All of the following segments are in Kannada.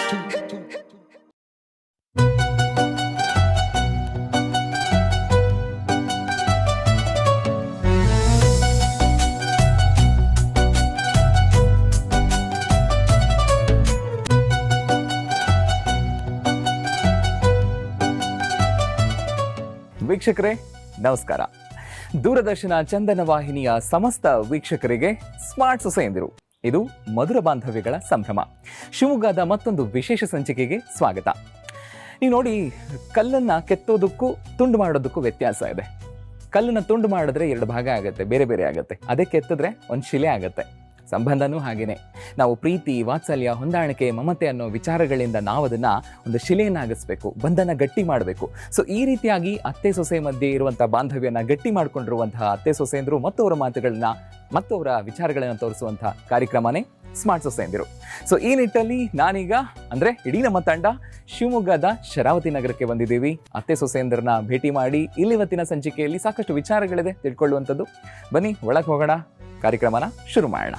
ವೀಕ್ಷಕರೇ ನಮಸ್ಕಾರ. ದೂರದರ್ಶನ ಚಂದನ ವಾಹಿನಿಯ ಸಮಸ್ತ ವೀಕ್ಷಕರಿಗೆ ಸ್ಮಾರ್ಟ್ ಸೊಸೆಯಂದಿರು, ಇದು ಮಧುರ ಬಾಂಧವ್ಯಗಳ ಸಂಭ್ರಮ ಶಿವಮೊಗ್ಗದ ಮತ್ತೊಂದು ವಿಶೇಷ ಸಂಚಿಕೆಗೆ ಸ್ವಾಗತ. ನೀವು ನೋಡಿ, ಕಲ್ಲನ್ನು ಕೆತ್ತೋದಕ್ಕೂ ತುಂಡು ಮಾಡೋದಕ್ಕೂ ವ್ಯತ್ಯಾಸ ಇದೆ. ಕಲ್ಲನ್ನು ತುಂಡು ಮಾಡಿದ್ರೆ 2 ಭಾಗ ಆಗುತ್ತೆ, ಬೇರೆ ಬೇರೆ ಆಗುತ್ತೆ. ಅದೇ ಕೆತ್ತಿದ್ರೆ ಒಂದು ಶಿಲೆ ಆಗುತ್ತೆ. ಸಂಬಂಧನೂ ಹಾಗೇನೆ. ನಾವು ಪ್ರೀತಿ, ವಾತ್ಸಲ್ಯ, ಹೊಂದಾಣಿಕೆ, ಮಮತೆ ಅನ್ನೋ ವಿಚಾರಗಳಿಂದ ನಾವು ಅದನ್ನು ಒಂದು ಶಿಲೆಯನ್ನಾಗಿಸ್ಬೇಕು, ಬಂಧನ ಗಟ್ಟಿ ಮಾಡಬೇಕು. ಸೊ ಈ ರೀತಿಯಾಗಿ ಅತ್ತೆ ಸೊಸೆ ಮಧ್ಯೆ ಇರುವಂಥ ಬಾಂಧವ್ಯನ ಗಟ್ಟಿ ಮಾಡಿಕೊಂಡಿರುವಂತಹ ಅತ್ತೆ ಸೊಸೆಯಂದರು ಮತ್ತು ಅವರ ಮಾತುಗಳನ್ನ ಮತ್ತು ಅವರ ವಿಚಾರಗಳನ್ನು ತೋರಿಸುವಂಥ ಕಾರ್ಯಕ್ರಮನೇ ಸ್ಮಾರ್ಟ್ ಸೊಸೆಯಂದಿರು. ಸೊ ಈ ನಿಟ್ಟಲ್ಲಿ ನಾನೀಗ ಅಂದರೆ ಇಡೀ ನಮ್ಮ ತಂಡ ಶಿವಮೊಗ್ಗದ ಶರಾವತಿ ನಗರಕ್ಕೆ ಬಂದಿದ್ದೀವಿ. ಅತ್ತೆ ಸೊಸೆಯಂದರನ್ನ ಭೇಟಿ ಮಾಡಿ ಇಲ್ಲಿವತ್ತಿನ ಸಂಚಿಕೆಯಲ್ಲಿ ಸಾಕಷ್ಟು ವಿಚಾರಗಳಿದೆ ತಿಳ್ಕೊಳ್ಳುವಂಥದ್ದು. ಬನ್ನಿ ಒಳಗೆ ಹೋಗೋಣ, ಕಾರ್ಯಕ್ರಮನ ಶುರು ಮಾಡೋಣ.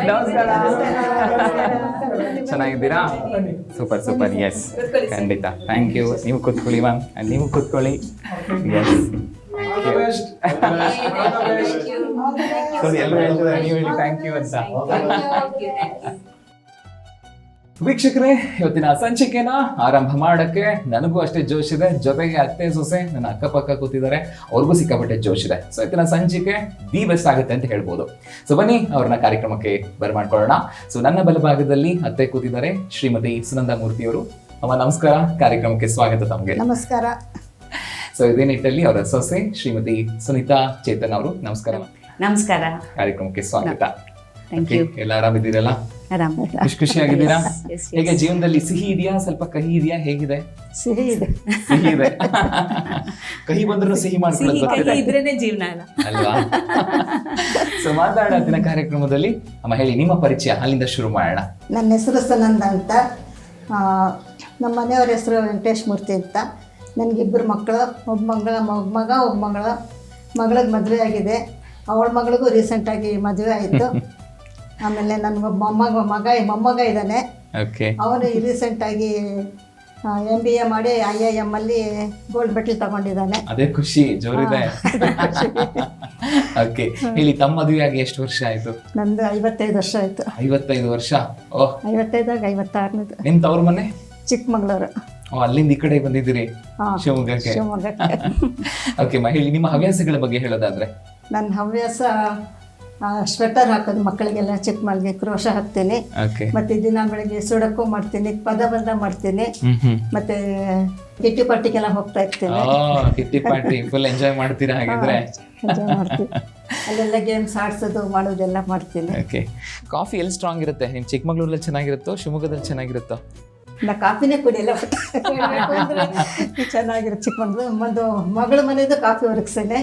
ನಮಸ್ಕಾರ, ಚೆನ್ನಾಗಿದ್ದೀರಾ? Super super. ಎಸ್, ಖಂಡಿತ. Thank you. ನೀವು ಕೂತ್ಕೊಳ್ಳಿ ಮ್ಯಾಮ್, ನೀವು ಕೂತ್ಕೊಳ್ಳಿ. ಎಸ್, ಎಲ್ಲರೂ ಹೇಳ್ತಾರೆ, ನೀವು ಹೇಳಿ ಥ್ಯಾಂಕ್ ಯು ಅಂತ. ವೀಕ್ಷಕರೇ, ಇವತ್ತಿನ ಸಂಚಿಕೆನ ಆರಂಭ ಮಾಡಕ್ಕೆ ನನಗೂ ಅಷ್ಟೇ ಜೋಶ್ ಇದೆ, ಜೊತೆಗೆ ಅತ್ತೆ ಸೊಸೆ ನನ್ನ ಅಕ್ಕಪಕ್ಕ ಕೂತಿದ್ದಾರೆ, ಅವ್ರಿಗೂ ಸಿಕ್ಕಾಪಟ್ಟೆ ಜೋಶ್ ಇದೆ. ಸೊ ಇವತ್ತಿನ ಸಂಚಿಕೆ ದಿ ಬೆಸ್ಟ್ ಆಗುತ್ತೆ ಅಂತ ಹೇಳ್ಬೋದು. ಸೊ ಬನ್ನಿ ಅವ್ರನ್ನ ಕಾರ್ಯಕ್ರಮಕ್ಕೆ ಬರಮಾಡ್ಕೊಳ್ಳೋಣ. ಸೊ ನನ್ನ ಬಲಭಾಗದಲ್ಲಿ ಅತ್ತೆ ಕೂತಿದ್ದಾರೆ ಶ್ರೀಮತಿ ಸುನಂದಾ ಮೂರ್ತಿಯವರು. ಅಮ್ಮ ನಮಸ್ಕಾರ, ಕಾರ್ಯಕ್ರಮಕ್ಕೆ ಸ್ವಾಗತ ತಮಗೆ. ನಮಸ್ಕಾರ. ಸೊ ಇದೇ ನಿಟ್ಟಲ್ಲಿ ಅವರ ಸೊಸೆ ಶ್ರೀಮತಿ ಸುನೀತಾ ಚೇತನ್ ಅವರು. ನಮಸ್ಕಾರ. ನಮಸ್ಕಾರ. ಕಾರ್ಯಕ್ರಮಕ್ಕೆ ಸ್ವಾಗತ. Thank you. ಎಲ್ಲ ಆರಾಮಿದ್ದೀರಲ್ಲ? ಖುಷಿಯಾಗಿದ್ದೀರಾ? ಹೇಗೆ ಜೀವನದಲ್ಲಿ ಸಿಹಿ ಇದೆಯಾ, ಸ್ವಲ್ಪ ಕಹಿ ಇದೆಯಾ, ಹೇಗಿದೆ? ಸಿಹಿ ಇದೆ. ಸಿಹಿ ಇದೆ. ಕಹಿ ಬಂದ್ರು ಸಿಹಿ ಮಾಡ್ಕೊಳ್ಳೋದು ಇದ್ರೇನೆ ಜೀವನ ಅಲ್ವಾ? ಸೊ ಮಾತಾಡೋದಿನ ಕಾರ್ಯಕ್ರಮದಲ್ಲಿ ಅಮ್ಮ ಹೇಳಿ, ನಿಮ್ಮ ಪರಿಚಯ ಅಲ್ಲಿಂದ ಶುರು ಮಾಡೋಣ. ನನ್ನ ಹೆಸರು ಸುನಂದ ಅಂತ. ನಮ್ಮ ಮನೆಯವ್ರ ಹೆಸರು ವೆಂಕಟೇಶ್ ಮೂರ್ತಿ ಅಂತ. ನನಗಿಬ್ಬರು ಮಕ್ಕಳು, ಒಬ್ಬ ಮಗಳಿಗೆ ಮದುವೆ ಆಗಿದೆ. ಅವಳ ಮಗಳಿಗೂ ರೀಸೆಂಟಾಗಿ ಮದುವೆ ಆಯಿತು. ಆಮೇಲೆ ನನಗೊಬ್ಬ ಮೊಮ್ಮಗ ಇದ್ದಾನೆ. ಅವನು ರೀಸೆಂಟಾಗಿ MBA ಮಾಡಿ IIM ಅಲ್ಲಿ ಗೋಲ್ಡ್ ಮೆಡಲ್ ತಗೊಂಡಿದ್ದಾನೆ. ಅದೇ ಖುಷಿ ಜೋರಿದೆ. ಓಕೆ, ಹೇಳಿ, ತಮ್ಮ ಮದುವೆಯಾಗಿ ಎಷ್ಟು ವರ್ಷ ಆಯ್ತು? ನಂದು 55 ವರ್ಷ ಆಯ್ತು. 55 ವರ್ಷ. ಓಹ್, 55 56. ನಿಮ್ ತವ್ರ ಮನೆ ಚಿಕ್ಕಮಗಳೂರು. ಅಲ್ಲಿಂದ ಈ ಕಡೆ ಬಂದಿದ್ದೀರಿ ಶಿವಮೊಗ್ಗಕ್ಕೆ. ಓಕೆ, ಹೇಳಿ, ನಿಮ್ಮ ಹವ್ಯಾಸಗಳ ಬಗ್ಗೆ ಹೇಳೋದಾದ್ರೆ? ನನ್ನ ಹವ್ಯಾಸ ಸ್ವೆಟರ್ ಹಾಕೋದು, ಮಕ್ಕಳಿಗೆಲ್ಲ ಚಿಕ್ಕ ಮಳಿಗೆ ಕ್ರೋಶ ಹಾಕ್ತೀನಿ. ಮತ್ತೆ ದಿನ ಬೆಳಗ್ಗೆ ಸುಡಕ್ಕೂ ಮಾಡ್ತೀನಿ, ಪದಬಂಧ ಮಾಡ್ತೀನಿ. ಮತ್ತೆ ಕಿಟ್ಟಿ ಪಾರ್ಟಿಗೆಲ್ಲ ಹೋಗ್ತಾ ಇರ್ತೀನಿ. ಕಿಟ್ಟಿ ಪಾರ್ಟಿ ಫುಲ್ ಎಂಜಾಯ್ ಮಾಡ್ತೀರಾ ಹಾಗಿದ್ರೆ? ಎಂಜಾಯ್ ಮಾಡ್ತೀನಿ. ಅಲ್ಲೆಲ್ಲ ಗೇಮ್ಸ್ ಆಡ್ಸೋದು ಮಾಡೋದೆಲ್ಲ ಮಾಡ್ತೀನಿ. ಓಕೆ, ಕಾಫಿ ಎಲ್ಲಿ ಸ್ಟ್ರಾಂಗ್ ಇರುತ್ತೆ? ನಿಮ್ ಚಿಕ್ಕಮಗಳೂರಲ್ಲಿ ಚೆನ್ನಾಗಿರುತ್ತೋ ಶಿವಮೊಗ್ಗದಲ್ಲಿ ಚೆನ್ನಾಗಿರುತ್ತೋ? ನಾ ಕಾಫಿನೇ ಕುಡಿಯಲ್ಲ, ಚೆನ್ನಾಗಿರುತ್ತೆ. ಚಿಕ್ಕಮಗಳೂರು ಒಂದು ಮಗಳ ಮನೆಯದು ಕಾಫಿ ಒರಗಿಸೇನೆ.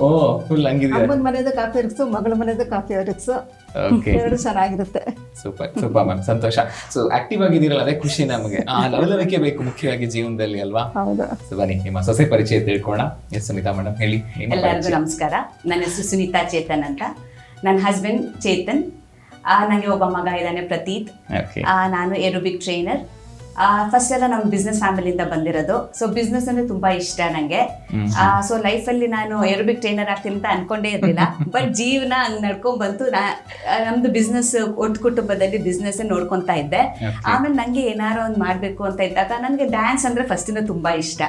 ಓ, ಫುಲ್ ಹಂಗಿದೆ. ಅಮ್ಮನ ಮನೆಯದು ಕಾಫಿ ಒರಗಿಸು, ಮಗಳ ಮನೆಯದು ಕಾಫಿ ಒರಗಿಸು. ಎರಡು ಚೆನ್ನಾಗಿರುತ್ತೆ. ಸೂಪರ್ ಸೂಪರ್ ಮ್ಯಾಮ್, ಸಂತೋಷ. ಸೊ ಆಕ್ಟಿವ್ ಆಗಿದ್ದೀರಲ್ಲ, ಅದೇ ಖುಷಿ ನಮಗೆ. ಲವಲವಿಕೆ ಬೇಕು ಮುಖ್ಯವಾಗಿ ಜೀವನದಲ್ಲಿ, ಅಲ್ವಾ? ಹೌದು. ಬನ್ನಿ ನಿಮ್ಮ ಸೊಸೆ ಪರಿಚಯ ತಿಳ್ಕೊಳ್ಳೋಣ. ಎಸ್ ಸುನೀತಾ ಮೇಡಮ್, ಹೇಳಿ. ಎಲ್ಲರಿಗೂ ನಮಸ್ಕಾರ. ನನ್ನ ಹೆಸರು ಸುನೀತಾ ಚೇತನ್ ಅಂತ. ನನ್ನ ಹಸ್ಬೆಂಡ್ ಚೇತನ್. ನನಗೆ ಒಬ್ಬ ಮಗ ಇದ್ದಾನೆ, ಪ್ರತೀತ್. ನಾನು ಏರೋಬಿಕ್ ಟ್ರೈನರ್. ಫಸ್ಟ್ ಎಲ್ಲ ನಮ್ಮ ಬಿಸ್ನೆಸ್ ಫ್ಯಾಮಿಲಿಯಿಂದ ಬಂದಿರೋದು. ಸೊ ಬಿಸ್ನೆಸ್ ಅಂದ್ರೆ ತುಂಬಾ ಇಷ್ಟ ನನಗೆ. ಸೊ ಲೈಫಲ್ಲಿ ನಾನು ಏರೋಬಿಕ್ ಟ್ರೈನರ್ ಆಗ್ತೀನಿ ಅಂತ ಅನ್ಕೊಂಡೇ ಇರಲಿಲ್ಲ. ಬಟ್ ಜೀವನ ಹಂಗೆ ನಡ್ಕೊಂಡ್ ಬಂತು. ನಮ್ದು ಬಿಸ್ನೆಸ್, ಒಟ್ಟು ಕುಟುಂಬದಲ್ಲಿ ಬಿಸ್ನೆಸ್ ನೋಡ್ಕೊಂತಾ ಇದ್ದೆ. ಆಮೇಲೆ ನಂಗೆ ಏನಾರೋ ಒಂದು ಮಾಡ್ಬೇಕು ಅಂತ ಇದ್ದಾಗ ನನಗೆ ಡ್ಯಾನ್ಸ್ ಅಂದ್ರೆ ಫಸ್ಟ್ ಇಂದ ತುಂಬಾ ಇಷ್ಟ.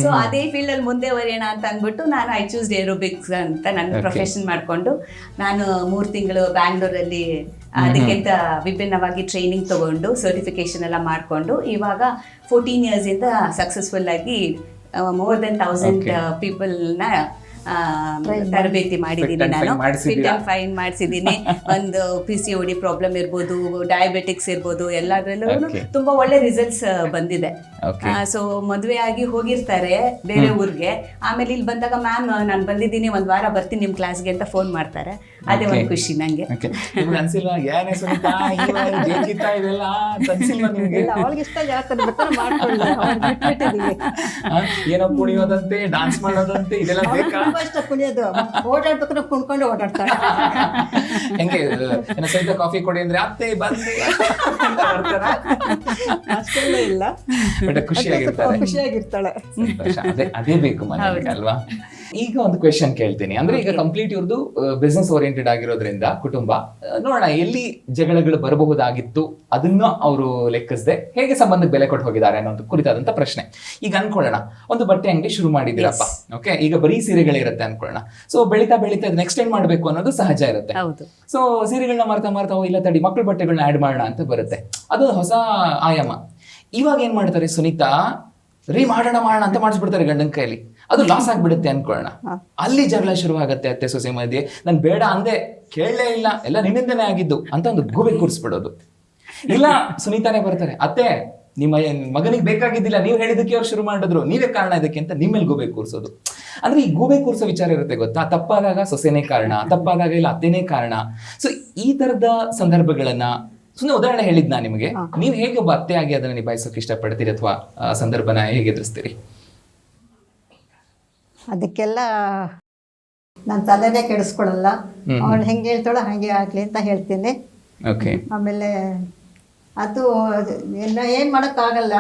ಸೊ ಅದೇ ಫೀಲ್ಡ್ ಅಲ್ಲಿ ಮುಂದೆ ಬರೆಯೋಣ ಅಂತ ಅಂದ್ಬಿಟ್ಟು ನಾನು ಐ ಚೂಸ್ ಏರೋಬಿಕ್ಸ್ ಅಂತ ನನ್ನ ಪ್ರೊಫೆಷನ್ ಮಾಡ್ಕೊಂಡು ನಾನು 3 ತಿಂಗಳು ಬ್ಯಾಂಗ್ಳೂರಲ್ಲಿ ಅದಕ್ಕಿಂತ ವಿಭಿನ್ನವಾಗಿ ಟ್ರೈನಿಂಗ್ ತಗೊಂಡು ಸರ್ಟಿಫಿಕೇಶನ್ ಎಲ್ಲ ಮಾಡಿಕೊಂಡು ಇವಾಗ 14 years ಇಂದ ಸಕ್ಸಸ್ಫುಲ್ ಆಗಿ more than 1000 ಪೀಪಲ್ನ ತರಬೇತಿ ಮಾಡಿದ್ದೀನಿ. ನಾನು ಫಿಟ್ ಅಂಡ್ ಫೈನ್ ಮಾಡಿಸಿದ್ದೀನಿ. ಒಂದು PCOD ಪ್ರಾಬ್ಲಮ್ ಇರ್ಬೋದು, ಡಯಾಬಿಟಿಕ್ಸ್ ಇರ್ಬೋದು, ಎಲ್ಲದರಲ್ಲೂ ತುಂಬಾ ಒಳ್ಳೆ ರಿಸಲ್ಟ್ಸ್ ಬಂದಿದೆ. ಸೊ ಮದುವೆ ಆಗಿ ಹೋಗಿರ್ತಾರೆ ಬೇರೆ ಊರಿಗೆ, ಆಮೇಲೆ ಇಲ್ಲಿ ಬಂದಾಗ ಮ್ಯಾಮ್ ನಾನು ಬಂದಿದ್ದೀನಿ, 1 ವಾರ ಬರ್ತೀನಿ ನಿಮ್ಮ ಕ್ಲಾಸ್ಗೆ ಅಂತ ಫೋನ್ ಮಾಡ್ತಾರೆ. ಅದೇ ಒಂದು ಖುಷಿ ನಂಗೆ. ಏನೋ ಕುಣಿಯೋದಂತೆ, ಡಾನ್ಸ್ ಮಾಡೋದಂತೆ, ಇದೆಲ್ಲ ಬೇಕಾ? ತುಂಬಾ ಇಷ್ಟ ಕುಣಿಯೋದು. ಓಡಾಡ್ಬೇಕಾದ್ರೆ ಕುಣ್ಕೊಂಡು ಓಡಾಡ್ತಾಳೆ. ಹೆಂಗೆ ಏನೋ ಸಹಿತ ಕಾಫಿ ಕೊಡಿ ಅಂದ್ರೆ ಅತ್ತೆ ಬಂದೆ ಅಂತ ಬರ್ತಾರಾ? ಅಷ್ಟೆಲ್ಲ ಇಲ್ಲ, ಬಟ್ ಖುಷಿಯಾಗಿರ್ತಾರೆ. ಖುಷಿಯಾಗಿರ್ತಾಳೆ. ಸಂತೋಷ. ಅದೇ ಬೇಕು ಮನೆಗೆ ಅಲ್ವಾ? ಈಗ ಒಂದು ಕ್ವೆಶನ್ ಕೇಳ್ತೀನಿ. ಅಂದ್ರೆ ಈಗ ಕಂಪ್ಲೀಟ್ ಇವ್ರದ್ದು ಬಿಸ್ನೆಸ್ ಓರಿಯೆಂಟೆಡ್ ಆಗಿರೋದ್ರಿಂದ ಕುಟುಂಬ, ನೋಡೋಣ ಎಲ್ಲಿ ಜಗಳಗಳು ಬರಬಹುದಾಗಿತ್ತು ಅದನ್ನ ಅವರು ಲೆಕ್ಕಿಸದೆ ಹೇಗೆ ಸಂಬಂಧಕ್ಕೆ ಬೆಲೆ ಕೊಟ್ಟು ಹೋಗಿದ್ದಾರೆ ಅನ್ನೋ ಕುರಿತಾದಂತ ಪ್ರಶ್ನೆ. ಈಗ ಅನ್ಕೊಳ್ಳೋಣ ಒಂದು ಬಟ್ಟೆ ಅಂಗಡಿ ಶುರು ಮಾಡಿದಿರಪ್ಪ, ಓಕೆ, ಈಗ ಬರೀ ಸೀರೆಗಳಿರುತ್ತೆ ಅನ್ಕೊಳ್ಳೋಣ. ಸೊ ಬೆಳೀತಾ ಬೆಳೀತಾ ಅದನ್ನ ಎಕ್ಸ್ಟೆಂಡ್ ಮಾಡ್ಬೇಕು ಅನ್ನೋದು ಸಹಜ ಇರುತ್ತೆ. ಸೊ ಸೀರೆಗಳನ್ನ ಮಾರ್ತಾ ಇಲ್ಲ ತಡಿ ಮಕ್ಳ ಬಟ್ಟೆಗಳನ್ನ ಆಡ್ ಮಾಡೋಣ ಅಂತ ಬರುತ್ತೆ, ಅದು ಹೊಸ ಆಯಾಮ. ಇವಾಗ ಏನ್ ಮಾಡ್ತಾರೆ ಸುನೀತಾ, ಮಾಡೋಣ ಅಂತ ಮಾಡಿಸ್ಬಿಡ್ತಾರೆ ಗಂಡನ ಕೈಲಿ, ಅದು ಲಾಸ್ ಆಗ್ಬಿಡುತ್ತೆ ಅನ್ಕೊಳ್ಳೋಣ. ಅಲ್ಲಿ ಜಗಳ ಶುರು ಆಗತ್ತೆ ಅತ್ತೆ ಸೊಸೆ ಮಧ್ಯೆ. ನನ್ ಬೇಡ ಅಂದೆ, ಕೇಳಲೇ ಇಲ್ಲ, ಎಲ್ಲ ನಿನ್ನಿಂದನೇ ಆಗಿದ್ದು ಅಂತ ಒಂದು ಗೂಬೆ ಕೂರಿಸ್ಬಿಡೋದು. ಇಲ್ಲ ಸುನೀತಾನೇ ಬರ್ತಾರೆ, ಅತ್ತೆ ನಿಮ್ಮ ಮಗನಿಗೆ ಬೇಕಾಗಿದ್ದಿಲ್ಲ, ನೀವು ಹೇಳಿದಕ್ಕೆ ಅವ್ರು ಶುರು ಮಾಡಿದ್ರು, ನೀವೇ ಕಾರಣ ಇದಕ್ಕೆ ಅಂತ ನಿಮ್ಮೇಲೆ ಗೂಬೆ ಕೂರಿಸೋದು. ಅಂದ್ರೆ ಈ ಗೂಬೆ ಕೂರಿಸೋ ವಿಚಾರ ಇರುತ್ತೆ ಗೊತ್ತಾ, ತಪ್ಪಾದಾಗ ಸೊಸೆನೇ ಕಾರಣ, ತಪ್ಪಾದಾಗ ಇಲ್ಲ ಅತ್ತೆನೇ ಕಾರಣ. ಸೊ ಈ ತರದ ಸಂದರ್ಭಗಳನ್ನ ಸುಮ್ಮನೆ ಉದಾಹರಣೆ ಹೇಳಿದ್ ನಾ ನಿಮಗೆ. ನೀವು ಹೇಗೆ ಒಬ್ಬ ಅತ್ತೆ ಆಗಿ ಅದನ್ನ ನಿಭಾಯಿಸೋಕೆ ಇಷ್ಟಪಡ್ತೀರಿ ಅಥವಾ ಸಂದರ್ಭನ ಹೇಗೆ ಎದುರಿಸ್ತೀರಿ? ಅದಕ್ಕೆಲ್ಲ ನಾನು ತಲೆನೇ ಕೆಡಿಸ್ಕೊಳಲ್ಲ. ಅವಳು ಹೆಂಗೆ ಹೇಳ್ತಾಳೋ ಹಾಗೆ ಆಗ್ಲಿ ಅಂತ ಹೇಳ್ತೀನಿ. ಆಮೇಲೆ ಅದು ಏನ್ ಮಾಡಕ್ಕಾಗಲ್ಲ,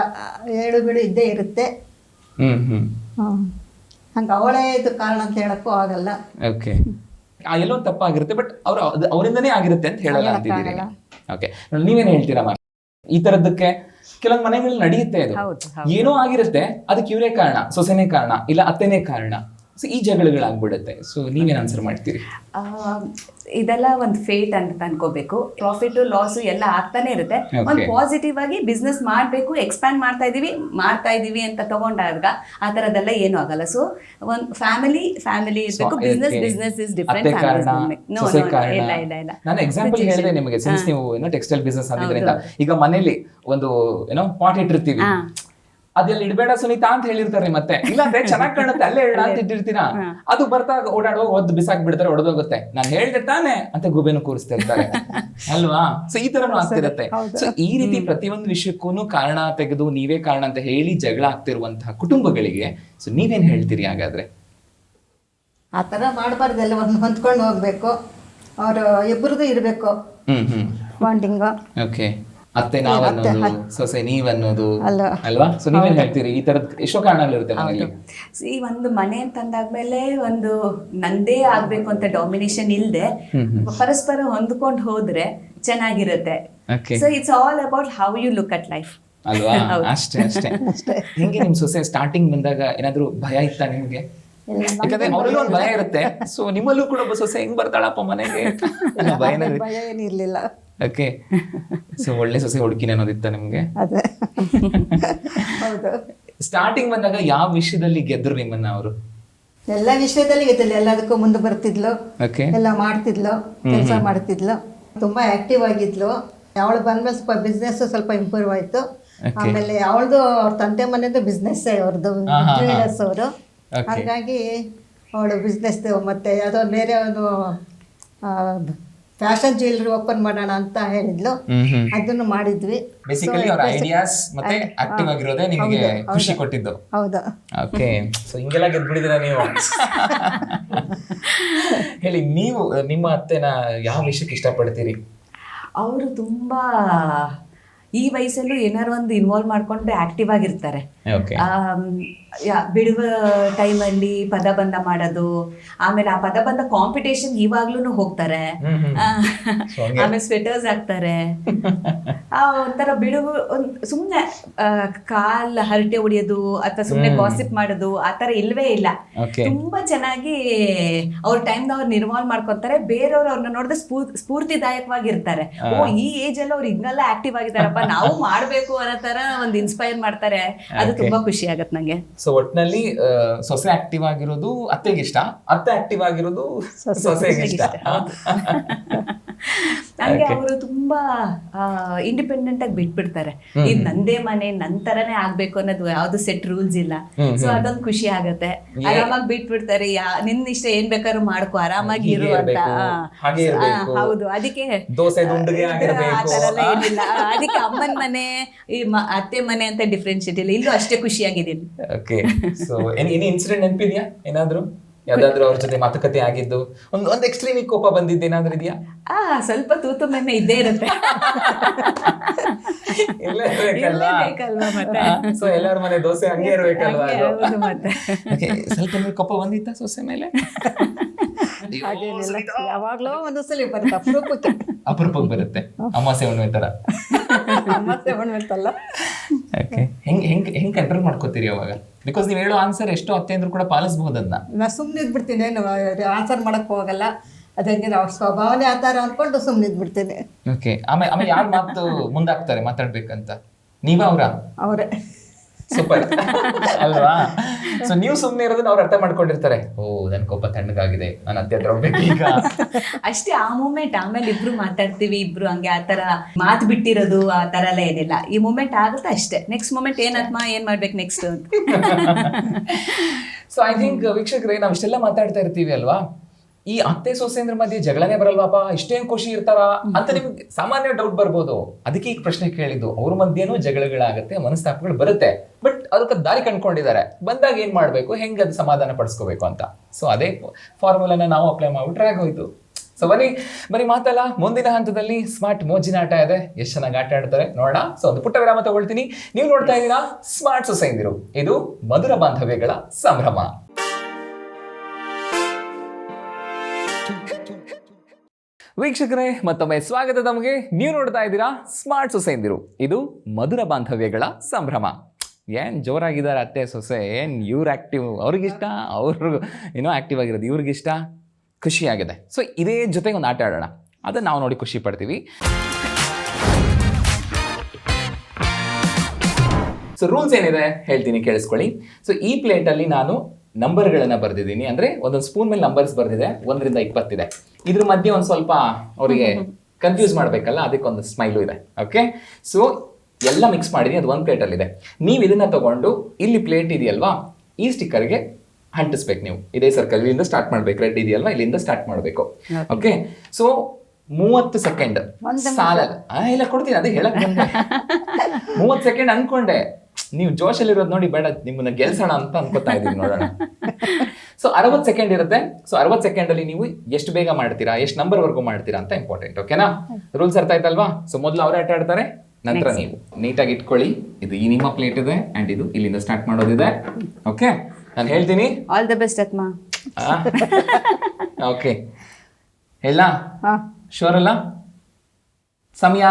ಏಳು ಬೀಳು ಇದ್ದೇ ಇರುತ್ತೆ. ಹಂಗ ಅವಳೇ ಇದು ಕಾರಣ ಅಂತ ಹೇಳಕ್ಕೂ ಆಗಲ್ಲ. ಎಲ್ಲೋ ತಪ್ಪಾಗಿರುತ್ತೆ, ಬಟ್ ಅವರಿಂದನೇ ಆಗಿರುತ್ತೆ ಅಂತ ಹೇಳಲ್ಲ ಅಂತಿದ್ದೀರಿ. ಓಕೆ, ನೀವೇನ್ ಹೇಳ್ತೀರಾ? ಈ ತರದಕ್ಕೆ ಕೆಲವೊಂದು ಮನೆಗಳು ನಡೆಯುತ್ತೆ, ಅದು ಏನೋ ಆಗಿರುತ್ತೆ, ಅದಕ್ಕೆ ಇವರೇ ಕಾರಣ, ಸೊಸೆನೇ ಕಾರಣ, ಇಲ್ಲ ಅತ್ತೆನೇ ಕಾರಣ. ಸೊ ಈ ಜಗಳಗಳಾಗ್ಬಿಡುತ್ತೆ. ಸೊ ನೀವೇನ್ ಆನ್ಸರ್ ಮಾಡ್ತೀರಿ? ಇದೆಲ್ಲ ಒಂದು ಫೇಟ್ ಅಂತ ಅನ್ಕೋಬೇಕು. ಪ್ರಾಫಿಟ್ ಲಾಸ್ ಎಲ್ಲ ಆಗ್ತಾನೆ ಇರುತ್ತೆ. ಒಂದು ಪಾಸಿಟಿವ್ ಆಗಿ ಬಿಸ್ನೆಸ್ ಮಾಡ್ಬೇಕು, ಎಕ್ಸ್ಪ್ಯಾಂಡ್ ಮಾಡ್ತಾ ಇದೀವಿ ಅಂತ ತಗೊಂಡಾಗ ಆ ತರದೆಲ್ಲ ಏನು ಆಗಲ್ಲ. ಸೊ ಒಂದು ಫ್ಯಾಮಿಲಿ ಇರ್ಬೇಕು, ಬಿಸ್ನೆಸ್ ಇಸ್ ಡಿಫರೆಂಟ್. ಇಲ್ಲ ನಾನು ಎಕ್ಸಾಂಪಲ್ ಹೇಳಿದೆ ನಿಮಗೆ, ಸಿನ್ಸ್ ನೀವು ಟೆಕ್ಸ್ಟೈಲ್ ಬಿಸ್ನೆಸ್ ಆಗಿದ್ರಿಂದ, ಈಗ ಮನೇಲಿ ಒಂದು ಪಾಟ್ ಇಟ್ಟಿರ್ತೀವಿ, ಅದೆಲ್ಲ ಇಡಬೇಡ ಸುನೀತಾ ಅಂತ ಹೇಳಿರ್ತಾರೆ, ಮತ್ತೆ ಇಲ್ಲ ಅಂದ್ರೆ ಚೆನ್ನಾಗ್ ಕಾಣುತ್ತೆ ಅಲ್ಲೇ ಇಡ ಅಂತ ಇಟ್ಟಿರ್ತೀರಾ, ಅದು ಬರ್ತಾ ಓಡಾಡುವಾಗ ಒದ್ದು ಬಿಸಾಕ್ ಬಿಡ್ತಾರೆ, ಒಡೆದೋಗುತ್ತೆ. ನಾನು ಹೇಳ್ದೆ ತಾನೆ ಅಂತ ಗುಬೆನು ಕೂರಿಸ್ತಾ ಇರ್ತಾರೆ ಅಲ್ವಾ? ಸೊ ಈ ತರನು ಆಗ್ತಿರತ್ತೆ. ಸೊ ಈ ರೀತಿ ಪ್ರತಿಯೊಂದು ವಿಷಯಕ್ಕೂ ಕಾರಣ ತೆಗೆದು ನೀವೇ ಕಾರಣ ಅಂತ ಹೇಳಿ ಜಗಳ ಆಗ್ತಿರುವಂತಹ ಕುಟುಂಬಗಳಿಗೆ ಸೊ ನೀವೇನ್ ಹೇಳ್ತೀರಿ ಹಾಗಾದ್ರೆ? ಆ ತರ ಮಾಡಬಾರ್ದು, ಎಲ್ಲ ಹೊಂದ್ಕೊಂಡು ಹೋಗ್ಬೇಕು, ಅವ್ರು ಇಬ್ಬರದು ಇರ್ಬೇಕು ಬಾಂಡಿಂಗ್. ಓಕೆ, ಅತ್ತೆ ನಾವನ್ನೋದು, ಸೊಸೆ ನೀವನ್ನೋದು ಅಲ್ವಾ? ಸೊ ನೀವೇನ್ ಹೇಳ್ತೀರಿ? ಈ ತರದ್ ಎಷ್ಟೋ ಕಾರಣಗಳಿರುತ್ತೆ ಮನೆಯಲ್ಲಿ. ಈ ಒಂದು ಮನೆ ಅಂತಂದಾದ್ಮೇಲೆ ಒಂದು ನಂದೇ ಆಗ್ಬೇಕು ಅಂತ ಡಾಮಿನೇಷನ್ ಇಲ್ದೆ ಪರಸ್ಪರ ಹೊಂದ್ಕೊಂಡು ಹೋದ್ರೆ ಚೆನ್ನಾಗಿರುತ್ತೆ. So it's all about how you look at life ಅಲ್ವಾ? ಅಷ್ಟೇ. ಹೆಂಗೆ ನಿಮ್ ಸೊಸೆ ಸ್ಟಾರ್ಟಿಂಗ್ ಬಂದಾಗ ಏನಾದ್ರು ಭಯ ಇತ್ತಾ ನಿಮ್ಗೆ? ಯಾಕಂದ್ರೆ ಅವ್ರಲ್ಲೂ ಒಂದು ಭಯ ಇರುತ್ತೆ. ಸೊ ನಿಮ್ಮಲ್ಲೂ ಕೂಡ ಒಬ್ಬ ಸೊಸೆ ಹೆಂಗ್ ಬರ್ತಾಳಪ್ಪ ಮನೆಗೆ ಭಯ ಏನಿರ್ಲಿಲ್ಲ. ಓಕೆ, ಸೊ ಒಳ್ಳೆ ಸೊಸೆ ಹುಡುಕಿನ ಅನ್ನೋದಿತ್ತ ನಿಮ್ಗೆ? ಸ್ಟಾರ್ಟಿಂಗ್ ಬಂದಾಗ ಯಾವ ವಿಷಯದಲ್ಲಿ ಗೆದ್ರು ನಿಮ್ಮನ್ನ ಅವರು? ಎಲ್ಲ ವಿಷಯದಲ್ಲಿ ಗೆದ್ದಿಲ್ಲ, ಎಲ್ಲದಕ್ಕೂ ಮುಂದೆ ಬರ್ತಿದ್ಲು, ಎಲ್ಲ ಮಾಡ್ತಿದ್ಲು, ಕೆಲಸ ಮಾಡ್ತಿದ್ಲು, ತುಂಬಾ ಆಕ್ಟಿವ್ ಆಗಿದ್ಲು. ಅವಳು ಬಂದ್ಮೇಲೆ ಸ್ವಲ್ಪ ಬಿಸ್ನೆಸ್ ಸ್ವಲ್ಪ ಇಂಪ್ರೂವ್ ಆಯ್ತು. ಆಮೇಲೆ ಅವಳದು ಅವ್ರ ತಂದೆ ಮನೆದು ಬಿಸ್ನೆಸ್, ಅವ್ರದ್ದು ಟ್ರೇಡರ್ಸ್ ಅವರು. ಹಾಗಾಗಿ ಅವಳು ಬಿಸ್ನೆಸ್ ಮತ್ತೆ ಯಾವುದೋ ಬೇರೆ ಒಂದು ಫ್ಯಾಷನ್ ಜ್ಯುವೆಲ್ಲರಿ ಓಪನ್ ಮಾಡೋಣ ಅಂತ ಹೇಳಿದ್ಲು, ಅದನ್ನು ಮಾಡಿದ್ವಿ. ಬೇಸಿಕಲಿ ಅವರ ಐಡಿಯಾಸ್ ಮತ್ತೆ ಆಕ್ಟಿವ್ ಆಗಿರೋದೇ ನಿಮಗೆ ಖುಷಿ ಕೊಟ್ಟಿದ್ದು. ಹೌದಾ? ಓಕೆ, ಸೊ ಹಿಂಗೆಲ್ಲ ಗೆದ್ಬಿಡಿದಿರಾ ನೀವು. ಹೇಳಿ, ನೀವು ನಿಮ್ಮ ಅತ್ತೆನ ಯಾವ ವಿಷಯಕ್ಕೆ ಇಷ್ಟಪಡ್ತೀರಿ? ಅವರು ತುಂಬಾ ಈ ವಯಸ್ಸಲ್ಲೂ ಏನಾರು ಒಂದು ಇನ್ವಾಲ್ವ್ ಮಾಡ್ಕೊಂಡು ಆಕ್ಟಿವ್ ಆಗಿರ್ತಾರೆ. ಬಿಡುವ ಟೈಮಲ್ಲಿ ಪದಬಂಧ ಮಾಡೋದು, ಆಮೇಲೆ ಆ ಪದಬಂಧ ಕಾಂಪಿಟೇಷನ್ ಇವಾಗ್ಲೂ ಹೋಗ್ತಾರೆ. ಆಮೇಲೆ ಸ್ವೆಟರ್ಸ್ ಹಾಕ್ತಾರೆ. ಒಂಥರ ಬಿಡುವು, ಸುಮ್ನೆ ಕಾಲ್ ಹರಟೆ ಹೊಡಿಯೋದು ಅಥವಾ ಸುಮ್ನೆ ಗಾಸಿಪ್ ಮಾಡೋದು ಆ ತರ ಇಲ್ವೇ ಇಲ್ಲ. ತುಂಬಾ ಚೆನ್ನಾಗಿ ಅವ್ರ ಟೈಮ್ ಅವ್ರು ಇನ್ವಾಲ್ವ್ ಮಾಡ್ಕೊತಾರೆ. ಬೇರೆಯವ್ರು ಅವ್ರನ್ನ ನೋಡಿದ್ರೆ ಸ್ಫೂರ್ತಿದಾಯಕವಾಗಿರ್ತಾರೆ. ಓ, ಈ ಏಜ್ ಅಲ್ಲಿ ಅವ್ರು ಹಿಂಗೆಲ್ಲ ಆಕ್ಟಿವ್ ಆಗಿದಾರಪ್ಪ, ನಾವು ಮಾಡ್ಬೇಕು ಅನ್ನೋ ತರ ಒಂದು ಇನ್ಸ್ಪೈರ್ ಮಾಡ್ತಾರೆ. ಅದು ತುಂಬಾ ಖುಷಿ ಆಗತ್ತೆ ನಂಗೆ. ಸೊ ಒಟ್ಟಿನಲ್ಲಿ ಸೊಸೆ ಆಕ್ಟಿವ್ ಆಗಿರೋದು ಅತ್ತೆಗೆ ಇಷ್ಟ, ಅತ್ತೆ ಆಕ್ಟಿವ್ ಆಗಿರೋದು ಸೊಸೆಗೆ ಇಷ್ಟ. ನಂಗೆ ಅವರು ತುಂಬಾ ಇಂಡಿಪೆಂಡೆಂಟ್ ಆಗಿ ಬಿಟ್ಬಿಡ್ತಾರೆ. ಇದು ನಂದೇ ಮನೆ, ನನ್ ತರನೇ ಆಗ್ಬೇಕು ಅನ್ನೋದು ಯಾವ್ದು ಸೆಟ್ ರೂಲ್ಸ್ ಇಲ್ಲ. ಸೊ ಅದೊಂದು ಖುಷಿ ಆಗತ್ತೆ. ಆರಾಮಾಗಿ ಬಿಟ್ಬಿಡ್ತಾರೆ, ನಿನ್ ಇಷ್ಟ ಏನ್ ಬೇಕಾದ್ರೂ ಮಾಡ್ಕೊ, ಆರಾಮಾಗಿ ಇರು ಅಂತ. ಹೌದು, ಅದಕ್ಕೆ ಆ ತರ ಎಲ್ಲ ಏನಿಲ್ಲ. ಅದಕ್ಕೆ ಅಮ್ಮನ ಮನೆ, ಈ ಅತ್ತೆ ಮನೆ ಅಂತ ಡಿಫ್ರೆನ್ಶಿಯೇಟ್ ಇಲ್ಲ. ಇಲ್ಲೂ ಅಷ್ಟೇ ಖುಷಿಯಾಗಿದ್ದೀನಿ. ಓಕೆ, ಸೊ ಎನಿ ಇನ್ಸಿಡೆಂಟ್ ನೆನಪಿದ್ಯಾ ಏನಾದ್ರು? ಯಾವ್ದಾದ್ರು ಅವ್ರ ಜೊತೆ ಮಾತುಕತೆ ಆಗಿದ್ದು ಒಂದ್ ಎಕ್ಸ್ಟ್ರೀಮ್ ಕೋಪ ಬಂದಿದ್ದೇನಾದ್ರೂ ಇದೆಯಾ? ಸ್ವಲ್ಪ ತೂತು ಮೆಮ್ಮೆ ಇದ್ದೇ ಇರುತ್ತೆ. ಇರ್ಲೇಬೇಕಲ್ವಾ ಮತ್ತೆ. ಸೊ ಎಲ್ಲರ ಮನೆ ದೋಸೆ ಹಂಗೆ ಇರ್ಬೇಕಲ್ವಾ ಅದು? ಹೌದು ಮತ್ತೆ. Okay, ಸ್ವಲ್ಪ ನಿಮ್ಗೆ ಕೋಪ ಬಂದಿತ್ತ ಸೊಸೆ ಮೇಲೆ? ಹಾಗೇನಿಲ್ಲ, ಯಾವಾಗಲೂ ಒಂದೊಂದ್ಸಲಿ ಬರುತ್ತೆ, ಅಪರೂಪಕ್ಕೆ ಬರುತ್ತೆ, ಅಮಾಸೆ ಹುಣ್ಣಿಮೆ ತರ. ಮತ್ತೆ ಹೊಣ್ಮೆತ್ತಲ್ಲ. ಓಕೆ, ಹೆಂಗ್ ಕಂಟ್ರೋಲ್ ಮಾಡ್ಕೋತೀರಿ ಅವಾಗ? ಬಿಕಾಸ್ ನೀವು ಹೇಳೋ ಆನ್ಸರ್ ಎಷ್ಟೋ ಅತ್ತೆ ಅಂದ್ರೂ ಕೂಡ ಪಾಲಿಸಬಹುದು ಅದನ್ನ. ನಾ ಸುಮ್ಮನೆ ಇದ್ಬಿಡ್ತೀನಿ, ಏನು ಆನ್ಸರ್ ಮಾಡಕ್ ಹೋಗಲ್ಲ, ಅದಂಗೆ ನಾವು ಸ್ವಭಾವನೆ ಆ ಥರ ಅನ್ಕೊಂಡು ಸುಮ್ಮನೆ ಇದ್ಬಿಡ್ತೀನಿ. ಓಕೆ, ಆಮೇಲೆ ಯಾರು ಮಾತು ಮುಂದಾಗ್ತಾರೆ ಮಾತಾಡ್ಬೇಕಂತ? ನೀವ ಅವರೇ. ಸೂಪರ್ ಅಲ್ವಾ? ಸೊ ನೀವು ಸುಮ್ಮನೆ ಇರೋದನ್ನ ಅವ್ರು ಅರ್ಥ ಮಾಡ್ಕೊಂಡಿರ್ತಾರೆ. ಓ, ನನ್ ಕೋಪ ತಣ್ಣಗಾಗಿದೆ, ನಾನು ಅತ್ತೆ ಹತ್ರ ಹೋಗ್ಬೇಕು ಈಗ ಅಷ್ಟೇ ಆ ಮೂಮೆಂಟ್. ಆಮೇಲೆ ಇಬ್ರು ಮಾತಾಡ್ತೀವಿ, ಇಬ್ರು ಹಂಗೆ ಆ ತರ ಮಾತು ಬಿಟ್ಟಿರೋದು ಆ ತರ ಎಲ್ಲ ಏನಿಲ್ಲ. ಈ ಮೂಮೆಂಟ್ ಆಗುತ್ತೆ ಅಷ್ಟೇ. ನೆಕ್ಸ್ಟ್ ಮೂಮೆಂಟ್ ಏನಾತ್ಮ ಏನ್ ಮಾಡ್ಬೇಕು ನೆಕ್ಸ್ಟ್ ಅಂತ. ಸೊ ಐ ಥಿಂಕ್ ವೀಕ್ಷಕರೇ, ನಾವು ಇಷ್ಟೆಲ್ಲ ಮಾತಾಡ್ತಾ ಇರ್ತೀವಿ ಅಲ್ವಾ, ಈ ಅತ್ತೆ ಸೊಸೆಂದ್ರ ಮಧ್ಯೆ ಜಗಳನೇ ಬರಲ್ವಾಪ, ಇಷ್ಟೇನ್ ಖುಷಿ ಇರ್ತಾರ ಅಂತ ನಿಮ್ಗೆ ಸಾಮಾನ್ಯ ಡೌಟ್ ಬರ್ಬೋದು. ಅದಕ್ಕೆ ಈಗ ಪ್ರಶ್ನೆ ಕೇಳಿದ್ದು. ಅವ್ರ ಮಧ್ಯೆನೂ ಜಗಳಗಳಾಗತ್ತೆ, ಮನಸ್ತಾಪಗಳು ಬರುತ್ತೆ, ಬಟ್ ಅದಕ್ಕೆ ದಾರಿ ಕಂಡ್ಕೊಂಡಿದ್ದಾರೆ. ಬಂದಾಗ ಏನ್ ಮಾಡ್ಬೇಕು, ಹೆಂಗ್ ಅದು ಸಮಾಧಾನ ಪಡಿಸ್ಕೋಬೇಕು ಅಂತ. ಸೊ ಅದೇ ಫಾರ್ಮುಲಾನ ನಾವು ಅಪ್ಲೈ ಮಾಡ್ಬಿಟ್ರೆ ಆಗೋಯ್ತು. ಸೊ ಬರೀ ಮಾತಲ್ಲ, ಮುಂದಿನ ಹಂತದಲ್ಲಿ ಸ್ಮಾರ್ಟ್ ಮೋಜಿನ ಆಟ ಇದೆ. ಎಷ್ಟು ಚೆನ್ನಾಗಿ ಆಟ ಆಡ್ತಾರೆ ನೋಡೋಣ. ಸೊ ಒಂದು ಪುಟ್ಟ ವಿರಾಮ ತಗೊಳ್ತೀನಿ. ನೀವು ನೋಡ್ತಾ ಇದ್ದೀರಾ ಸ್ಮಾರ್ಟ್ ಸೊಸೆಂದಿರು, ಇದು ಮಧುರ ಬಾಂಧವ್ಯಗಳ ಸಂಭ್ರಮ. ವೀಕ್ಷಕರೇ, ಮತ್ತೊಮ್ಮೆ ಸ್ವಾಗತ ತಮಗೆ. ನೀವು ನೋಡ್ತಾ ಇದ್ದೀರಾ ಸ್ಮಾರ್ಟ್ ಸೊಸೆಂದಿರು, ಇದು ಮಧುರ ಬಾಂಧವ್ಯಗಳ ಸಂಭ್ರಮ. ಏನ್ ಜೋರಾಗಿದ್ದಾರೆ ಅತ್ತೆ ಸೊಸೆ, ಏನ್ ಇವ್ರು ಆಕ್ಟಿವ್, ಅವ್ರಿಗಿಷ್ಟ, ಅವ್ರು ಏನೋ ಆಕ್ಟಿವ್ ಆಗಿರೋದು ಇವ್ರಿಗಿಷ್ಟ, ಖುಷಿಯಾಗಿದೆ. ಸೊ ಇದೇ ಜೊತೆಗೆ ಒಂದು ಆಟ ಆಡೋಣ, ಅದನ್ನು ನಾವು ನೋಡಿ ಖುಷಿ ಪಡ್ತೀವಿ. ಸೊ ರೂಲ್ಸ್ ಏನಿದೆ ಹೇಳ್ತೀನಿ, ಕೇಳಿಸ್ಕೊಳ್ಳಿ. ಸೊ ಈ ಪ್ಲೇಟಲ್ಲಿ ನಾನು ನಂಬರ್ಗಳನ್ನು ಬರೆದಿದ್ದೀನಿ, ಅಂದರೆ ಒಂದೊಂದು ಸ್ಪೂನ್ ಮೇಲೆ ನಂಬರ್ಸ್ ಬರೆದಿದೆ, 1 ರಿಂದ 20 ಇದೆ. ಇದ್ರ ಮಧ್ಯೆ ಒಂದು ಸ್ವಲ್ಪ ಅವರಿಗೆ ಕನ್ಫ್ಯೂಸ್ ಮಾಡಬೇಕಲ್ಲ, ಅದಕ್ಕೊಂದು ಸ್ಮೈಲು ಇದೆ. ಓಕೆ, ಸೊ ಎಲ್ಲ ಮಿಕ್ಸ್ ಮಾಡಿದ್ದೀನಿ, ಅದು ಒಂದು ಪ್ಲೇಟಲ್ಲಿದೆ. ನೀವು ಇದನ್ನ ತಗೊಂಡು ಇಲ್ಲಿ ಪ್ಲೇಟ್ ಇದೆಯಲ್ವಾ, ಈ ಸ್ಟಿಕ್ಕರ್ಗೆ ಅಂಟಿಸ್ಬೇಕು. ನೀವು ಇದೇ ಸರ್ಕಲ್ ಇಲ್ಲಿಂದ ಸ್ಟಾರ್ಟ್ ಮಾಡ್ಬೇಕು, ರೆಡ್ ಇದೆಯಲ್ವಾ, ಇಲ್ಲಿಂದ ಸ್ಟಾರ್ಟ್ ಮಾಡಬೇಕು. ಓಕೆ, ಸೊ 30 ಸೆಕೆಂಡ್ ಸಾಲ ಇಲ್ಲ ಕೊಡ್ತೀನಿ, ಅದೇ ಹೇಳಕ್ ಬಂದೆ. 30 ಸೆಕೆಂಡ್ ಅನ್ಕೊಂಡೆ, ನೀವು ಜೋಶಲ್ಲಿರೋದು ನೋಡಿ ಬೇಡ, ನಿಮ್ಮನ್ನ ಗೆಲ್ಸೋಣ ಅಂತ ಅನ್ಕೋತಾ ಇದ್ದೀವಿ, ನೋಡೋಣ. ಸೊ 60 ಸೆಕೆಂಡ್ ಇರುತ್ತೆ. ಸೊ 60 ಸೆಕೆಂಡ್ ಅಲ್ಲಿ ನೀವು ಎಷ್ಟು ಬೇಗ ಮಾಡ್ತೀರಾ, ಎಷ್ಟು ನಂಬರ್ ವರ್ಗು ಮಾಡ್ತೀರಾ ಅಂತ ಇಂಪಾರ್ಟೆಂಟ್. ಓಕೆನಾ? ರೂಲ್ಸ್ ಅರ್ಥ ಆಯ್ತಲ್ವಾ? ಸೊ ಮೊದಲು ಅವರೇ ಆಟ ಆಡ್ತಾರೆ, ನಂತರ ನೀವು ನೀಟಾಗಿ ಇಟ್ಕೊಳ್ಳಿ. ಇದು ಈ ನಿಮ್ಮ ಪ್ಲೇಟ್ ಇದೆ, ಅಂಡ್ ಇದು ಇಲ್ಲಿಂದ ಸ್ಟಾರ್ಟ್ ಮಾಡೋದಿದೆ. ಓಕೆ, ನಾನು ಹೇಳ್ತೀನಿ. All the best Atma. Okay, ಹೇಳ ಶೋರ್ ಅಲ್ಲ? ಸಮಯ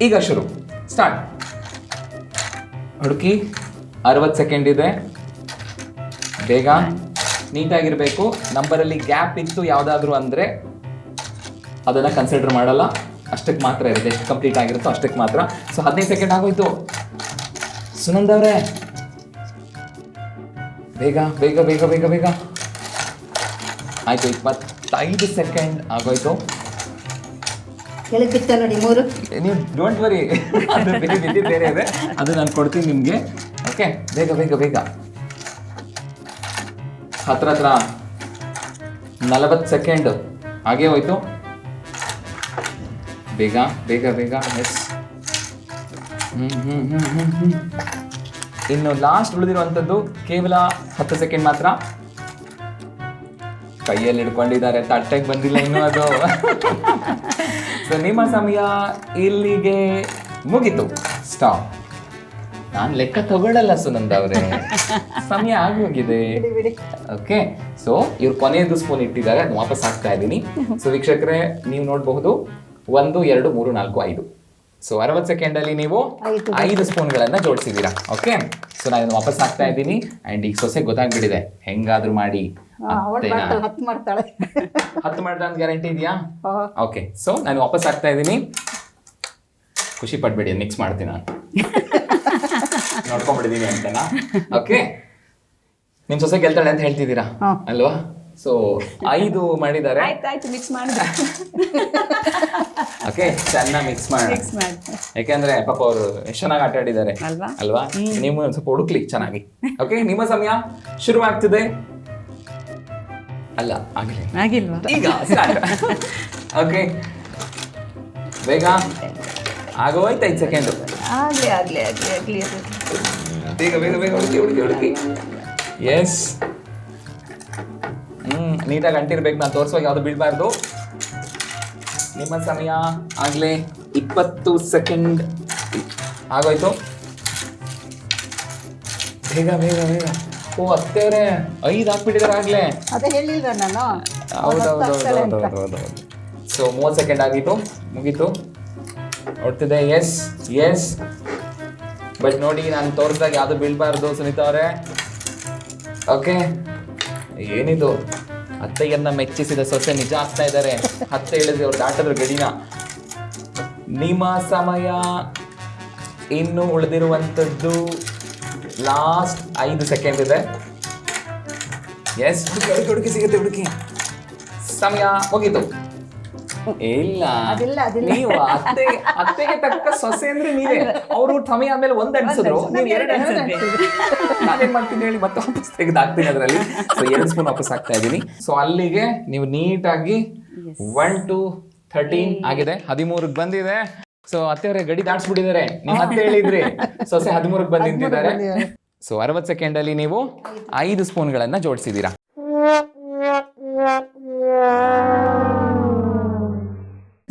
ಈಗ ಶುರು, ಸ್ಟಾರ್ಟ್. ಹುಡುಕಿ, 60 ಸೆಕೆಂಡ್ ಇದೆ, ಬೇಗ ನೀಟಾಗಿರ್ಬೇಕು. ನಂಬರಲ್ಲಿ ಗ್ಯಾಪ್ ಇತ್ತು ಯಾವುದಾದ್ರೂ ಅಂದರೆ ಅದನ್ನು ಕನ್ಸಿಡರ್ ಮಾಡಲ್ಲ, ಅಷ್ಟಕ್ಕೆ ಮಾತ್ರ ಇರುತ್ತೆ. ಎಷ್ಟು ಕಂಪ್ಲೀಟ್ ಆಗಿರುತ್ತೋ ಅಷ್ಟಕ್ಕೆ ಮಾತ್ರ. ಸೊ 15 ಸೆಕೆಂಡ್ ಆಗೋಯ್ತು. ಸುನಂದ ಅವರೇ, ಬೇಗ ಬೇಗ ಬೇಗ ಬೇಗ ಬೇಗ ಆಯಿತು. 25 ಸೆಕೆಂಡ್ ಆಗೋಯ್ತು. ಕೆಳಗಿತ್ತ ನೋಡಿ 3. ನೀವು ಡೋಂಟ್ ವರಿ, ಅದು ಬೇರೆ ಇದೆ, ಅದು ನಾನು ಕೊಡ್ತೀನಿ ನಿಮಗೆ. ಓಕೆ, ಬೇಗ ಬೇಗ ಬೇಗ. ಹತ್ರ 40 ಸೆಕೆಂಡ್ ಹಾಗೇ ಹೋಯ್ತು. ಬೇಗ ಬೇಗ ಬೇಗ. ಎಸ್, ಇನ್ನು ಲಾಸ್ಟ್ ಉಳಿದಿರುವಂಥದ್ದು ಕೇವಲ 10 ಸೆಕೆಂಡ್ ಮಾತ್ರ. ಕೈಯಲ್ಲಿ ಹಿಡ್ಕೊಂಡಿದ್ದಾರೆ, ತಟ್ಟೆಗೆ ಬಂದಿಲ್ಲ ಇನ್ನೂ ಅದು. ಸೊ ನಿಮ್ಮ ಸಮಯ ಇಲ್ಲಿಗೆ ಮುಗೀತು. ಸ್ಟಾಪ್. ನಾನು ಲೆಕ್ಕ ತಗೊಳ್ಳಲ್ಲ ಸುನಂದ ಅವರೇ, ಸಮಯ ಆಗೋಗಿದೆ. ಓಕೆ, ಸೊ ಇವ್ರು ಕೊನೆಯದು ಸ್ಪೂನ್ ಇಟ್ಟಿದ್ದಾರೆ, ಅದನ್ನ ವಾಪಸ್ ಹಾಕ್ತಾ ಇದ್ದೀನಿ. ಸೊ ವೀಕ್ಷಕರೇ, ನೀವು ನೋಡಬಹುದು 1 2 3 4 5. ಸೊ 60 ಸೆಕೆಂಡಲ್ಲಿ ನೀವು 5 ಸ್ಪೂನ್ಗಳನ್ನು ಜೋಡಿಸಿದ್ದೀರಾ. ಓಕೆ, ಸೊ ನಾನು ಇದನ್ನು ವಾಪಸ್ ಹಾಕ್ತಾ ಇದ್ದೀನಿ. ಆ್ಯಂಡ್ ಈಗ ಸೊಸೆ ಗೊತ್ತಾಗ್ಬಿಟ್ಟಿದೆ, ಹೆಂಗಾದ್ರೂ ಮಾಡಿ 10 ಮಾಡ್ತಾಳೆ. 10 ಮಾಡ್ತಾ ಅಂತ ಗ್ಯಾರಂಟಿ ಇದೆಯಾ? ಓಕೆ, ಸೊ ನಾನು ವಾಪಸ್ ಹಾಕ್ತಾ ಇದ್ದೀನಿ. ಖುಷಿ ಪಡ್ಬೇಡಿ, ಮಿಕ್ಸ್ ಮಾಡ್ತೀನಿ ನಾನು, ನೋಡ್ಕೊಂಡ್ಬಿಟ್ಟಿದ್ದೀನಿ ಅಂತನಾ. ಓಕೆ, ನಿಮ್ಮ ಸೊಸೆ ಗೆಲ್ತಾಳೆ ಅಂತ ಹೇಳ್ತಿದ್ದೀರಾ ಅಲ್ವಾ? ಸೊ 5 ಮಾಡಿದ್ದಾರೆ. ಆಯ್ತು, ಮಿಕ್ಸ್ ಮಾಡಿದ್ರೆ. ಓಕೆ, ಚೆನ್ನಾಗಿ ಮಿಕ್ಸ್ ಮಾಡಿ. ಯಾಕೆಂದ್ರೆ ಪಾಪ ಅವರು ಎಷ್ಟು ಚೆನ್ನಾಗಿ ಆಟ ಆಡಿದ್ದಾರೆ ಅಲ್ವಾ? ನೀವು ಒಂದು ಸ್ವಲ್ಪ ಹುಡುಕ್ಲಿ ಚೆನ್ನಾಗಿ. ಓಕೆ, ನಿಮ್ಮ ಸಮಯ ಶುರುವಾಗ್ತಿದೆ. ಅಲ್ಲ, ಆಗಿಲ್ವಾ? ಈಗ ಸ್ಟಾರ್ಟ್. ಓಕೆ, ಬೇಗ ಆಗೋಯ್ತು. 5 ಸೆಕೆಂಡ್. ಆಗ್ಲಿ. ಬೇಗ ಬೇಗ ಬೇಗ ಹುಡುಕಿ. ಎಸ್, ನೀಟಾಗಿ ಅಂಟಿರ್ಬೇಕು, ನಾನು ತೋರಿಸುವಾಗ ಯಾವುದು ಬೀಳಬಾರ್ದು. ನಿಮ್ಮ ಸಮಯ ಆಗಲೇ 20 ಸೆಕೆಂಡ್ ಆಗೋಯ್ತು. ಬೇಗ ಬೇಗ ಬೇಗ. ಓ ಅತ್ತೇವ್ರೆ 5 ಹಾಕ್ಬಿಟ್ಟಿದ್ದಾರೆ ಆಗ್ಲೇ. ಅದೇ ಹೇಳಿಲ್ವ ನಾನು. ಹೌದೌದು. ಸೊ 30 ಸೆಕೆಂಡ್ ಆಗಿತ್ತು, ಮುಗೀತು. ನೋಡ್ತಿದ್ದೆ. ಎಸ್ ಎಸ್, ಬಟ್ ನೋಡಿ ನಾನು ತೋರಿಸಿದಾಗ ಯಾವುದು ಬೀಳ್ಬಾರ್ದು ಸುನೀತಾ ಅವರೇ. ಓಕೆ, ಏನಿದು ಅತ್ತೆಯನ್ನ ಮೆಚ್ಚಿಸಿದ ಸೊಸೆ ನಿಜ ಆಗ್ತಾ ಇದ್ದಾರೆ. ಅತ್ತೆ ಹೇಳಿದ್ರೆ ಅವ್ರು ದಾಟದ್ರು ಗಡಿನ. ನಿಮ್ಮ ಸಮಯ ಇನ್ನು ಉಳಿದಿರುವಂಥದ್ದು ಲಾಸ್ಟ್ 5 ಸೆಕೆಂಡ್ ಇದೆ. ಎಸ್, ಹುಡುಕಿ ಸಿಗುತ್ತೆ, ಹುಡುಕಿ. ಸಮಯ ಮುಗೀತು. ಇಲ್ಲ, ನೀವು ಅತ್ತೆಗೆ ತಕ್ಕ ಸೊಸೆ ಅಂದ್ರೆ ನೀವೇ. ಅವರು ಸಮಯ ಆದ್ಮೇಲೆ 1 ಅನ್ಸಿದ್ರು, ನೀವು 2 ಅನ್ಸಿದ್ರಿ. ನಾನೇನ್ ಮಾಡ್ತೀನಿ ಹೇಳಿ, ಮತ್ತೆ ವಾಪಸ್ ತೆಗೆದಾಕ್ತೀನಿ ಅದರಲ್ಲಿ. ಸೊ 2 ಸ್ಪೂನ್ ವಾಪಸ್ ಹಾಕ್ತಾ ಇದ್ದೀನಿ. ಸೊ ಅಲ್ಲಿಗೆ ನೀವು ನೀಟಾಗಿ 1 to 13 ಆಗಿದೆ. 13ಕ್ಕೆ ಬಂದಿದೆ. ಸೊ ಅತ್ತೆಯವರೇ ಗಡಿ ದಾಟ್ಸ್ಬಿಟ್ಟಿದ್ದಾರೆ. ನೀವು ಅತ್ತೆ ಹೇಳಿದ್ರಿ ಸೊಸೆ 13ಕ್ಕೆ ಬಂದು ನಿಂತಿದ್ದಾರೆ. ಸೊ 60 ಸೆಕೆಂಡ್ ಅಲ್ಲಿ ನೀವು 5 ಸ್ಪೂನ್ಗಳನ್ನ ಜೋಡಿಸಿದ್ದೀರಾ.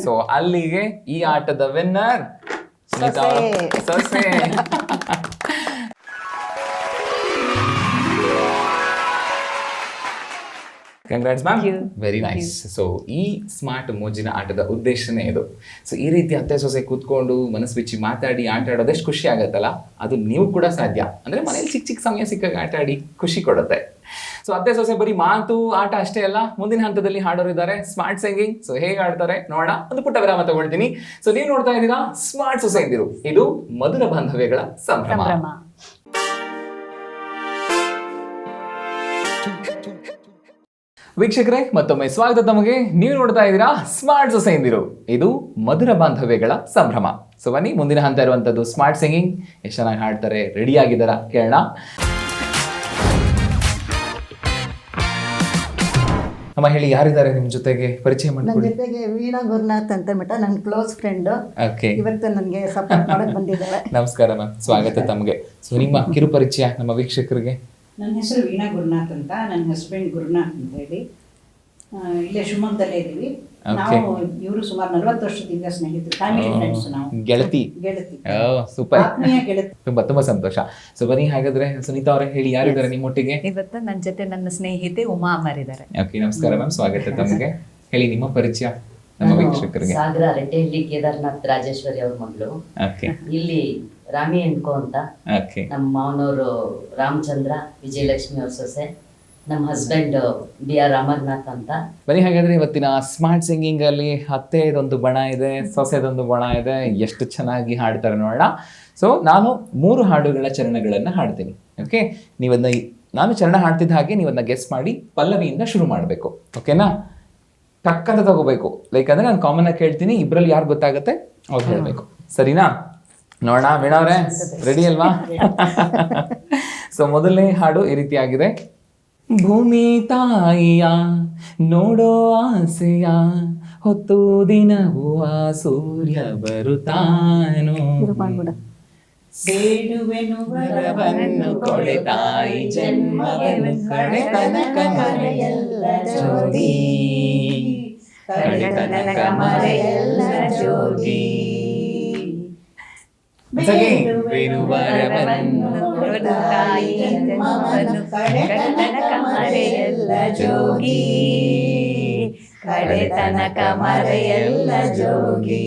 ಸೊ ಅಲ್ಲಿಗೆ ಈ ಆಟದ ವಿನ್ನರ್ ಸುನೀತಾ ಸೊಸೆ. Congrats ma'am, very nice. So ಈ ಸ್ಮಾರ್ಟ್ ಮೋಜಿನ ಆಟದ ಉದ್ದೇಶನೇ ಇದು. ಸೊ ಈ ರೀತಿ ಅತ್ತೆ ಸೊಸೆ ಕೂತ್ಕೊಂಡು ಮನಸ್ಸು ಬಿಚ್ಚಿ ಮಾತಾಡಿ ಆಟ ಆಡೋದು ಎಷ್ಟು ಖುಷಿ ಆಗುತ್ತಲ್ಲ, ಅದು ನೀವು ಕೂಡ ಸಾಧ್ಯ. ಅಂದ್ರೆ ಮನೇಲಿ ಚಿಕ್ಕ ಚಿಕ್ಕ ಸಮಯ ಸಿಕ್ಕಾಗ ಆಟ ಆಡಿ ಖುಷಿ ಕೊಡುತ್ತೆ. ಸೊ ಅತ್ತೆ ಸೊಸೆ ಬರೀ ಮಾತು ಆಟ ಅಷ್ಟೇ ಅಲ್ಲ, ಮುಂದಿನ ಹಂತದಲ್ಲಿ ಹಾಡೋರು ಇದ್ದಾರೆ, ಸ್ಮಾರ್ಟ್ ಸಿಂಗಿಂಗ್. ಸೊ ಹೇಗೆ ಆಡ್ತಾರೆ ನೋಡೋಣ. ಒಂದು ಪುಟ್ಟ ವಿರಾಮ ತಗೊಳ್ತೀನಿ. ಸೊ ನೀವು ನೋಡ್ತಾ ಇದ್ದೀರಾ ಸ್ಮಾರ್ಟ್ ಸೊಸೆ ಎಂದಿರು, ಇದು ಮಧುರ ಬಾಂಧವ್ಯಗಳ ಸಂಭ್ರಮ. ವೀಕ್ಷಕರೇ, ಮತ್ತೊಮ್ಮೆ ಸ್ವಾಗತ ತಮಗೆ. ನೀವು ನೋಡ್ತಾ ಇದ್ದೀರಾ ಸ್ಮಾರ್ಟ್ ಸೊಸೆ ಎಂದಿರು, ಇದು ಮಧುರ ಬಾಂಧವ್ಯಗಳ ಸಂಭ್ರಮ. ಸೊ ಬನ್ನಿ, ಮುಂದಿನ ಹಂತ ಇರುವಂತದ್ದು ಸ್ಮಾರ್ಟ್ ಸಿಂಗಿಂಗ್. ಎಷ್ಟು ಚೆನ್ನಾಗಿ ಹಾಡ್ತಾರೆ, ರೆಡಿ ಆಗಿದ್ದಾರಾ ಕೇಳೋಣ. ಅಮ್ಮ ಹೇಳಿ, ಯಾರಿದ್ದಾರೆ ನಿಮ್ ಜೊತೆಗೆ, ಪರಿಚಯ ನನ್ನ ಮಾಡ್ಕೊಳ್ಳಿ. ಜೊತೆಗೆ ವೀಣಾ ಗುರುನಾಥ್ ಅಂತ ಬಿಟ್ಟ ನನ್ನ ಕ್ಲೋಸ್ ಫ್ರೆಂಡ್. ಓಕೆ, ಇವತ್ತು ನನಗೆ ಸಪೋರ್ಟ್ ಮಾಡಕ್ ಬಂದಿದ್ದಾರೆ. ನಮಸ್ಕಾರ ಮ್ಯಾಮ್, ಸ್ವಾಗತ ತಮಗೆ. ಸೊ ನಿಮ್ಮ ಕಿರು ಪರಿಚಯ ನಮ್ಮ ವೀಕ್ಷಕರಿಗೆ. ನನ್ನ ಹೆಸರು ವೀಣಾ ಗುರುನಾಥ್ ಅಂತ, ನನ್ನ ಹಸ್ಬೆಂಡ್ ಗುರುನಾಥ್ ಅಂತ ಹೇಳಿ. ಇಲ್ಲೇ ಶಿವಮೊಗ್ಗದಲ್ಲೇ ಇದ್ದೀವಿ ನಾವು. ಇವರು ಸುಮಾರು 40 ವರ್ಷದಿಂದ ಸ್ನೇಹಿತರು, ಫ್ಯಾಮಿಲಿ ಫ್ರೆಂಡ್ಸ್. ನಾವು ಗೆಳತಿ. ಸೂಪರ್, ಆತ್ಮೀಯ ಗೆಳತಿ. ತುಂಬಾ ಸಂತೋಷ. ಸೊ ಬನ್ನಿ, ಹಾಗಾದ್ರೆ ಸುನೀತಾ ಅವರೇ ಹೇಳಿ, ಯಾರಿದ್ದಾರೆ ನಿಮ್ಮೊಟ್ಟಿಗೆ? ಇವತ್ತು ನನ್ನ ಜೊತೆ ನನ್ನ ಸ್ನೇಹಿತೆ ಉಮಾ ಅಮ್ಮರಿದ್ದಾರೆ. ಓಕೆ, ನಮಸ್ಕಾರ ಮ್ಯಾಮ್, ಸ್ವಾಗತ ತಮಗೆ. ಹೇಳಿ ನಿಮ್ಮ ಪರಿಚಯ ನಮ್ಮ ವೀಕ್ಷಕರಿಗೆ. ಸಾಗರ ರೆಡ್ಡೆಹಳ್ಳಿ ಕೇದಾರ್ನಾಥ್ ರಾಜೇಶ್ವರಿ ಅವ್ರ ಮಗಳು. ಓಕೆ, ಇಲ್ಲಿ ರಾಮಿ ಎನ್ಕೋ ಅಂತ. ಓಕೆ, ನಮ್ಮ ಮಾವನವರು ರಾಮಚಂದ್ರ, ವಿಜಯಲಕ್ಷ್ಮಿ ಅವ್ರ ಸೊಸೆ. ನಮ್ಮ ಹಸ್ಬೆಂಡ್ BR ಅಮರ್ನಾಥ್ ಅಂತ. ಬನ್ನಿ, ಹಾಗಾದ್ರೆ ಇವತ್ತಿನ ಸ್ಮಾರ್ಟ್ ಸಿಂಗಿಂಗ್ ಅಲ್ಲಿ ಅತ್ತೆದೊಂದು ಬಣ ಇದೆ, ಸೊಸೆದೊಂದು ಬಣ ಇದೆ. ಎಷ್ಟು ಚೆನ್ನಾಗಿ ಹಾಡ್ತಾರೆ ನೋಡೋಣ. ಸೊ ನಾನು 3 ಹಾಡುಗಳ ಚರಣಗಳನ್ನ ಹಾಡ್ತೀನಿ. ಓಕೆ, ನೀವನ್ನ ನಾನು ಚರಣ ಹಾಡ್ತಿದ್ದ ಹಾಗೆ ನೀವನ್ನ ಗೆಸ್ ಮಾಡಿ ಪಲ್ಲವಿಯಿಂದ ಶುರು ಮಾಡಬೇಕು. ಓಕೆನಾ? ಟಕ್ಕಂತ ತಗೋಬೇಕು. ಲೈಕ್ ಅಂದ್ರೆ ನಾನು ಕಾಮನ್ ಆಗಿ ಕೇಳ್ತೀನಿ, ಇಬ್ರಲ್ಲಿ ಯಾರು ಗೊತ್ತಾಗುತ್ತೆ ಅವ್ರು ಹೇಳ್ಬೇಕು. ಸರಿನಾ? ನೋಡೋಣ. ವೀಣಾ ಅವರೇ ರೆಡಿ ಅಲ್ವಾ? ಸೊ ಮೊದಲನೇ ಹಾಡು ಈ ರೀತಿ ಆಗಿದೆ. ಭೂಮಿ ತಾಯಿಯ ನೋಡೋ ಆಸೆಯ ಹೊತ್ತು ದಿನವೂ ಆ ಸೂರ್ಯ ಬರುತ್ತಾನು, ಬೇಡುವೆನು ವರವನ್ನು ಕೊಡೆ ತಾಯಿ ಜನ್ಮವನ್ನು ಕಡೆತನಕ ಮರೆಯಲ್ಲ ಜೋಗಿ, ಕಡೆತನಕ ಮರೆಯಲ್ಲ ಜೋಗಿ. ಬೇಡುವೆನು ವರವನ್ನು ಕೊಡೆ ತಾಯಿ ಜನ್ಮವನ್ನು ಕಡೆತನಕ ಮರೆಯಲ್ಲ ಜೋಗಿ, ಕಡೆತನಕ ಮರೆಯಲ್ಲ ಜೋಗಿ,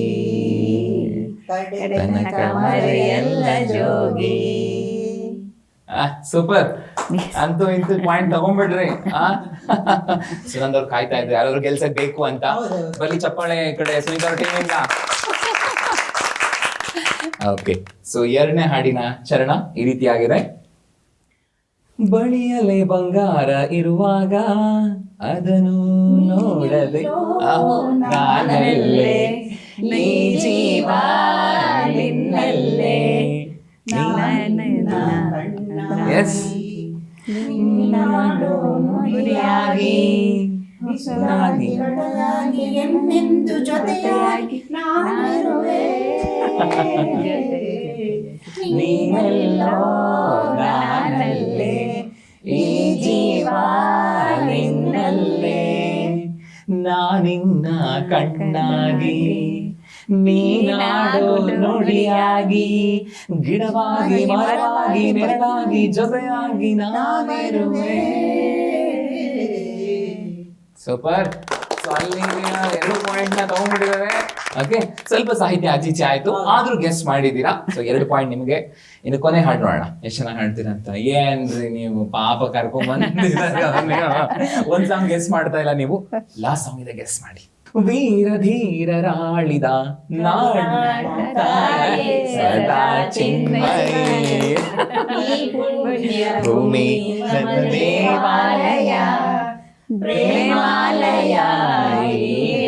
ಕಡೆತನಕ ಮರೆಯಲ್ಲ ಜೋಗಿ. ಸೂಪರ್. ಅಂತೂ ಇಂತೂ ಪಾಯಿಂಟ್ ತಗೊಂಡ್ಬಿಡ್ರಿ. ಸುನಂದ್ ಅವ್ರು ಕಾಯ್ತಾ ಇದ್ರೆ ಯಾರಾದ್ರು ಗೆಲ್ಸಕ್ ಬೇಕು ಅಂತ. ಬರೀ ಚಪ್ಪಾಳೆ ಈ ಕಡೆ ಸುನೀತಾ ಅವ್ರ ಟೀಮ್ ಇಂದ. ಓಕೆ, ಸೊ 2ನೇ ಹಾಡಿನ ಚರಣ ಈ ರೀತಿ ಆಗಿದೆ. ಬಳಿಯಲೆ ಬಂಗಾರ ಇರುವಾಗ ಅದನ್ನು ನೋಡದೆ ನಾನಲ್ಲೇ, ನೀ ಜೀವ ನಿನ್ನಲ್ಲೇ. ಎಸ್, ಎಂದೆಂದು ಜೊತೆಯಾಗಿ ನಾನಿರುವೆ, ನೀನೆಲ್ಲೋ ನಾನಲ್ಲೇ, ಈ ಜೀವ ನಿನ್ನಲ್ಲೇ. ಕಣ್ಣಾಗಿ ನೀನಾಡೋ ನುಡಿಯಾಗಿ ಗಿಡವಾಗಿ ಮರವಾಗಿ ನೆರಳಾಗಿ ಜೊತೆಯಾಗಿ ನಾನಿರುವೆ. ಸೂಪರ್. ಸೊ ಅಲ್ಲಿ 2 ಪಾಯಿಂಟ್ ನ ತಗೊಂಡ್ಬಿಟ್ಟಿದ್ದಾರೆ. ಓಕೆ, ಸ್ವಲ್ಪ ಸಾಹಿತ್ಯ ಆಚೀಚೆ ಆಯ್ತು, ಆದ್ರೂ ಗೆಸ್ ಮಾಡಿದೀರಾ. ಸೊ 2 ಪಾಯಿಂಟ್ ನಿಮಗೆ. ಇನ್ನು ಕೊನೆ ಹಾಡು ನೋಡೋಣ ಎಷ್ಟು ಚೆನ್ನಾಗಿ ಹಾಡ್ತೀರಾ ಅಂತ. ಏನ್ರಿ ನೀವು ಪಾಪ ಕರ್ಕೊಂಡ್ ಒಂದ್ ಸಾಂಗ್ ಗೆಸ್ ಮಾಡ್ತಾ ಇಲ್ಲ ನೀವು. ಲಾಸ್ಟ್ ಸಾಂಗ್ ಇದೆ, ಗೆಸ್ ಮಾಡಿ. ವೀರ ಧೀರರಾಳಿದ ನಾಡತಾಯೇ ಸದಾ ಚಿನ್ಮಯಿ ಭೂಮಿ ನನ್ನ ದೇವಾಲಯ ಪ್ರೇಮಾಲಯ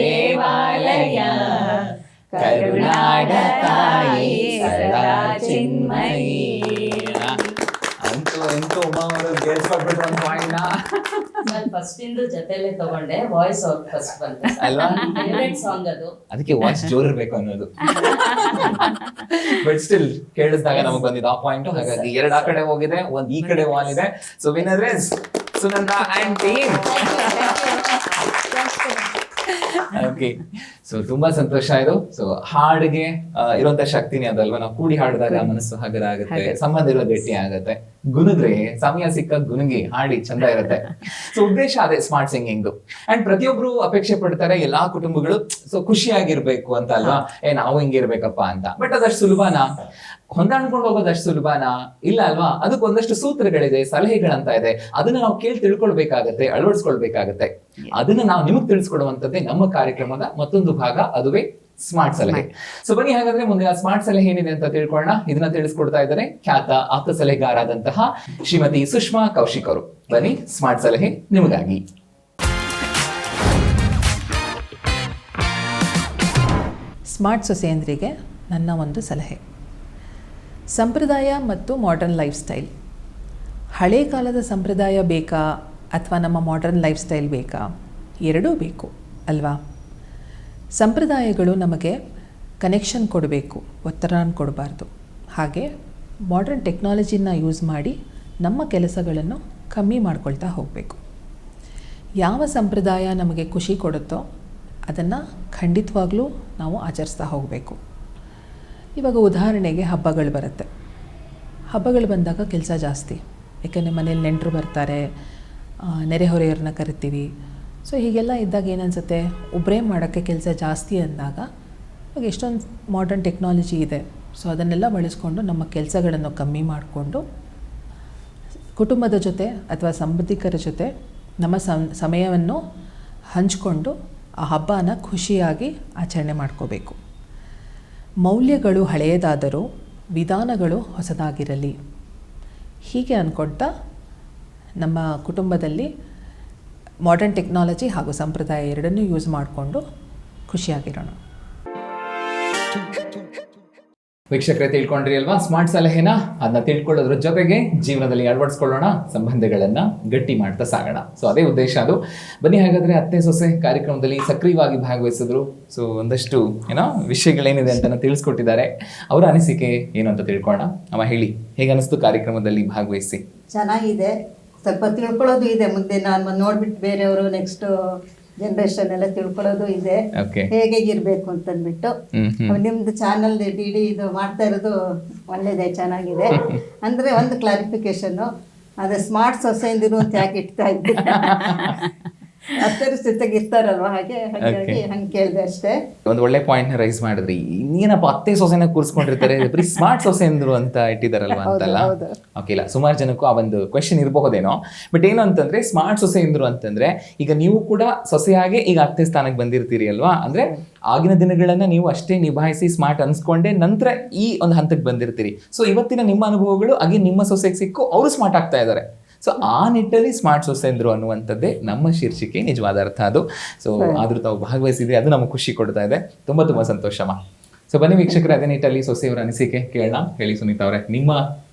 ದೇವಾಲಯ ಕರುನಾಡ ತಾಯಿ ಸದಾ ಚಿನ್ಮಯಿ. ಅಂತೂ ಎಂತೂ ಉಮಾ ಅವರು ಗೆಸ್ ಮಾಡ್ಬಿಟ್ರು ಒಂದು ಪಾಯಿಂಟ್. ನಾನು ಫಸ್ಟ್ ಇಂದು ಜೊತೆಲೆ ತಗೊಂಡೆ, ವಾಯ್ಸ್ ಅವ್ರ ಫಸ್ಟ್ ಬಂತು ಅಲ್ವಾ? ಫೇವರೇಟ್ ಸಾಂಗ್ ಅದು. ಅದಕ್ಕೆ ವಾಯ್ಸ್ ಜೋರ್ ಇರ್ಬೇಕು ಅನ್ನೋದು. ಬಟ್ ಸ್ಟಿಲ್ ಕೇಳಿಸಿದಾಗ ನಮಗ್ ಬಂದಿದ್ದು ಆ ಪಾಯಿಂಟ್. ಹಾಗಾಗಿ 2 ಆ ಕಡೆ ಹೋಗಿದೆ, 1 ಈ ಕಡೆ ವಾಲ್ ಇದೆ. So winner is Sunanda and team. Okay, so ತುಂಬಾ ಸಂತೋಷ ಇದು. ಸೊ ಹಾಡಿಗೆ ಇರುವಂತ ಶಕ್ತಿನೇ ಅದಲ್ವಾ. ನಾವು ಕೂಡಿ ಹಾಡಿದಾಗ ಮನಸ್ಸು ಹಗರ ಆಗುತ್ತೆ, ಸಂಬಂಧ ಇರೋ ಗಟ್ಟಿ ಆಗುತ್ತೆ. ಗುನುಗ್ರೆ ಸಮಯ ಸಿಕ್ಕ ಗುನುಗಿ ಹಾಡಿ ಚಂದ ಇರುತ್ತೆ. ಸೊ ಉದ್ದೇಶ ಅದೇ ಸ್ಮಾರ್ಟ್ ಸಿಂಗಿಂಗ್. ಅಂಡ್ ಪ್ರತಿಯೊಬ್ರು ಅಪೇಕ್ಷೆ ಪಡ್ತಾರೆ ಎಲ್ಲಾ ಕುಟುಂಬಗಳು ಸೊ ಖುಷಿಯಾಗಿರ್ಬೇಕು ಅಂತ ಅಲ್ವಾ. ನಾವು ಹಿಂಗಿರ್ಬೇಕಪ್ಪ ಅಂತ. ಬಟ್ ಅದಷ್ಟು ಸುಲಭನಾ? ಹೊಂದಾಣ್ಕೊಂಡು ಹೋಗೋದು ಅಷ್ಟು ಸುಲಭನಾ? ಇಲ್ಲ ಅಲ್ವಾ. ಅದಕ್ಕೆ ಒಂದಷ್ಟು ಸೂತ್ರಗಳಿದೆ, ಸಲಹೆಗಳಂತ ಇದೆ. ಅದನ್ನ ನಾವು ಕೇಳಿ ತಿಳ್ಕೊಳ್ಬೇಕಾಗತ್ತೆ, ಅಳವಡಿಸ್ಕೊಳ್ಬೇಕಾಗತ್ತೆ. ಅದನ್ನ ನಾವು ನಿಮಗ್ ತಿಳಿಸ್ಕೊಡುವಂತದ್ದೇ ನಮ್ಮ ಕಾರ್ಯಕ್ರಮದ ಮತ್ತೊಂದು ಭಾಗ, ಅದುವೇ ಸ್ಮಾರ್ಟ್ ಸಲಹೆ. ಸೊ ಬನ್ನಿ ಹಾಗಾದ್ರೆ ಮುಂದಿನ ಸ್ಮಾರ್ಟ್ ಸಲಹೆ ಏನಿದೆ ಅಂತ ತಿಳ್ಕೊಳ್ಳೋಣ. ಇದನ್ನ ತಿಳಿಸ್ಕೊಡ್ತಾ ಇದ್ದಾರೆ ಖ್ಯಾತ ಆಪ್ತ ಸಲಹೆಗಾರಾದಂತಹ ಶ್ರೀಮತಿ ಸುಷ್ಮಾ ಕೌಶಿಕ್ ಅವರು. ಬನ್ನಿ, ಸ್ಮಾರ್ಟ್ ಸಲಹೆ ನಿಮಗಾಗಿ. ಸ್ಮಾರ್ಟ್ ಸೊಸೆಯಂದ್ರಿಗೆ ನನ್ನ ಒಂದು ಸಲಹೆ. ಸಂಪ್ರದಾಯ ಮತ್ತು ಮಾಡರ್ನ್ ಲೈಫ್ ಸ್ಟೈಲ್. ಹಳೆ ಕಾಲದ ಸಂಪ್ರದಾಯ ಬೇಕಾ ಅಥವಾ ನಮ್ಮ ಮಾಡರ್ನ್ ಲೈಫ್ ಸ್ಟೈಲ್ ಬೇಕಾ? ಎರಡೂ ಬೇಕು ಅಲ್ವಾ. ಸಂಪ್ರದಾಯಗಳು ನಮಗೆ ಕನೆಕ್ಷನ್ ಕೊಡಬೇಕು, ಒತ್ತಡ ಕೊಡಬಾರ್ದು. ಹಾಗೆ ಮಾಡರ್ನ್ ಟೆಕ್ನಾಲಜಿನ ಯೂಸ್ ಮಾಡಿ ನಮ್ಮ ಕೆಲಸಗಳನ್ನು ಕಮ್ಮಿ ಮಾಡ್ಕೊಳ್ತಾ ಹೋಗಬೇಕು. ಯಾವ ಸಂಪ್ರದಾಯ ನಮಗೆ ಖುಷಿ ಕೊಡುತ್ತೋ ಅದನ್ನು ಖಂಡಿತವಾಗ್ಲೂ ನಾವು ಆಚರಿಸ್ತಾ ಹೋಗಬೇಕು. ಇವಾಗ ಉದಾಹರಣೆಗೆ ಹಬ್ಬಗಳು ಬರುತ್ತೆ. ಹಬ್ಬಗಳು ಬಂದಾಗ ಕೆಲಸ ಜಾಸ್ತಿ, ಯಾಕೆಂದರೆ ಮನೇಲಿ ನೆಂಟರು ಬರ್ತಾರೆ, ನೆರೆಹೊರೆಯವ್ರನ್ನ ಕರಿತೀವಿ. ಸೊ ಹೀಗೆಲ್ಲ ಇದ್ದಾಗ ಏನನ್ಸುತ್ತೆ, ಒಬ್ಬರೇ ಮಾಡೋಕ್ಕೆ ಕೆಲಸ ಜಾಸ್ತಿ ಅಂದಾಗ ಇವಾಗ ಎಷ್ಟೊಂದು ಮಾಡರ್ನ್ ಟೆಕ್ನಾಲಜಿ ಇದೆ. ಸೊ ಅದನ್ನೆಲ್ಲ ಬಳಸ್ಕೊಂಡು ನಮ್ಮ ಕೆಲಸಗಳನ್ನು ಕಮ್ಮಿ ಮಾಡಿಕೊಂಡು ಕುಟುಂಬದ ಜೊತೆ ಅಥವಾ ಸಂಬಂಧಿಕರ ಜೊತೆ ನಮ್ಮ ಸಮಯವನ್ನು ಹಂಚಿಕೊಂಡು ಆ ಹಬ್ಬನ ಖುಷಿಯಾಗಿ ಆಚರಣೆ ಮಾಡ್ಕೋಬೇಕು. ಮೌಲ್ಯಗಳು ಹಳೆಯದಾದರೂ ವಿಧಾನಗಳು ಹೊಸದಾಗಿರಲಿ. ಹೀಗೆ ಅಂದ್ಕೊಳ್ತಾ ನಮ್ಮ ಕುಟುಂಬದಲ್ಲಿ ಮಾಡರ್ನ್ ಟೆಕ್ನಾಲಜಿ ಹಾಗೂ ಸಂಪ್ರದಾಯ ಎರಡನ್ನೂ ಯೂಸ್ ಮಾಡಿಕೊಂಡು ಖುಷಿಯಾಗಿರೋಣ. ವೀಕ್ಷಕರೇ, ತಿಳ್ಕೊಂಡ್ರಿ ಅಲ್ವಾ ಸ್ಮಾರ್ಟ್ ಸಲಹೆನ? ಅದನ್ನ ತಿಳ್ಕೊಳ್ಳೋದ್ರ ಜೊತೆಗೆ ಜೀವನದಲ್ಲಿ ಅಳವಡಿಸ್ಕೊಳ್ಳೋಣ, ಸಂಬಂಧಗಳನ್ನ ಗಟ್ಟಿ ಮಾಡ್ತಾ ಸಾಗೋಣ. ಸೊ ಅದೇ ಉದ್ದೇಶ ಅದು. ಬನ್ನಿ ಹಾಗಾದ್ರೆ ಅತ್ತೆ ಸೊಸೆ ಕಾರ್ಯಕ್ರಮದಲ್ಲಿ ಸಕ್ರಿಯವಾಗಿ ಭಾಗವಹಿಸಿದ್ರು. ಸೊ ಒಂದಷ್ಟು ವಿಷಯಗಳೇನಿದೆ ಅಂತ ತಿಳಿಸ್ಕೊಟ್ಟಿದ್ದಾರೆ. ಅವರ ಅನಿಸಿಕೆ ಏನು ಅಂತ ತಿಳ್ಕೊಳ್ಳೋಣ. ಅಮ್ಮ ಹೇಳಿ, ಹೇಗೆ ಅನಿಸ್ತು ಕಾರ್ಯಕ್ರಮದಲ್ಲಿ ಭಾಗವಹಿಸಿ? ಚೆನ್ನಾಗಿದೆ. ಸ್ವಲ್ಪ ತಿಳ್ಕೊಳ್ಳೋದು ಇದೆ. ಮುಂದೆ ನಾನು ನೋಡ್ಬಿಟ್ಟು ಬೇರೆಯವರು ನೆಕ್ಸ್ಟ್ ಜನರೇಷನ್ ಎಲ್ಲ ತಿಳ್ಕೊಳ್ಳೋದು ಇದೆ, ಹೇಗೆ ಇರ್ಬೇಕು ಅಂತಂದ್ಬಿಟ್ಟು. ನಿಮ್ದು ಚಾನಲ್ ಡಿ ಇದು ಮಾಡ್ತಾ ಇರೋದು ಒಳ್ಳೇದೇ, ಚೆನ್ನಾಗಿದೆ. ಅಂದ್ರೆ ಒಂದು ಕ್ಲಾರಿಫಿಕೇಶನ್, ಅದೇ ಸ್ಮಾರ್ಟ್ ಸೊಸೈಂದಿರು ಅಂತ ಯಾಕೆ ಇಡ್ತಾ ಇದ್ದೀವಿ? ಹತ್ತರ ಜೊತೆಗೆ ಇರ್ತಾರಲ್ವಾ, ಹಾಗಾಗಿ ಹಂಗೆ ಕೇಳಿದೆ ಅಷ್ಟೇ. ಒಂದು ಒಳ್ಳೆ ಪಾಯಿಂಟ್ ನ ರೈಸ್ ಮಾಡಿದ್ರಿ. ಇನ್ನೇನಪ್ಪ ಅತ್ತೆ ಸೊಸೆನ ಕೂರಿಸ್ಕೊಂಡಿರ್ತಾರೆ, ಬರೀ ಸ್ಮಾರ್ಟ್ ಸೊಸೆಂದ್ರು ಅಂತ ಇಟ್ಟಿದಾರಲ್ವಾ ಅಂತಲ್ಲ. ಓಕೆ, ಇಲ್ಲ ಸುಮಾರು ಜನಕ್ಕೂ ಆ ಒಂದು ಕ್ವೆಶನ್ ಇರಬಹುದೇನೋ. ಬಟ್ ಏನು ಅಂತಂದ್ರೆ ಸ್ಮಾರ್ಟ್ ಸೊಸೆಂದ್ರು ಅಂತಂದ್ರೆ ಈಗ ನೀವು ಕೂಡ ಸೊಸೆಯಾಗಿ ಈಗ ಅತ್ತೆ ಸ್ಥಾನಕ್ಕೆ ಬಂದಿರ್ತೀರಿ ಅಲ್ವಾ. ಅಂದ್ರೆ ಆಗಿನ ದಿನಗಳನ್ನ ನೀವು ಅಷ್ಟೇ ನಿಭಾಯಿಸಿ ಸ್ಮಾರ್ಟ್ ಅನ್ಸ್ಕೊಂಡೆ ನಂತರ ಈ ಒಂದು ಹಂತಕ್ಕೆ ಬಂದಿರ್ತೀರಿ. ಸೊ ಇವತ್ತಿನ ನಿಮ್ಮ ಅನುಭವಗಳು ಹಾಗೆ ನಿಮ್ಮ ಸೊಸೆಗೆ ಸಿಕ್ಕು ಅವರು ಸ್ಮಾರ್ಟ್ ಆಗ್ತಾ ಇದ್ದಾರೆ. ಸೊ ಆ ನಿಟ್ಟಲ್ಲಿ ಸ್ಮಾರ್ಟ್ ಸೊಸೆಂದ್ರು ಅನ್ನುವಂಥದ್ದೇ ನಮ್ಮ ಶೀರ್ಷಿಕೆ, ನಿಜವಾದ ಅರ್ಥ ಅದು. ಸೊ ಆದ್ರೂ ತಾವು ಭಾಗವಹಿಸಿದ್ರೆ ಅದು ನಮಗೆ ಖುಷಿ ಕೊಡ್ತಾ ಇದೆ. ತುಂಬಾ ತುಂಬಾ ಸಂತೋಷಮ್ಮ. ಸೊ ಬನ್ನಿ ವೀಕ್ಷಕರೇ, ಅದೇ ನಿಟ್ಟಲ್ಲಿ ಸೊಸೆಯವರ ಅನಿಸಿಕೆ ಕೇಳೋಣ. ಹೇಳಿ ಸುನೀತಾ ಅವರೇ, ನಿಮ್ಮ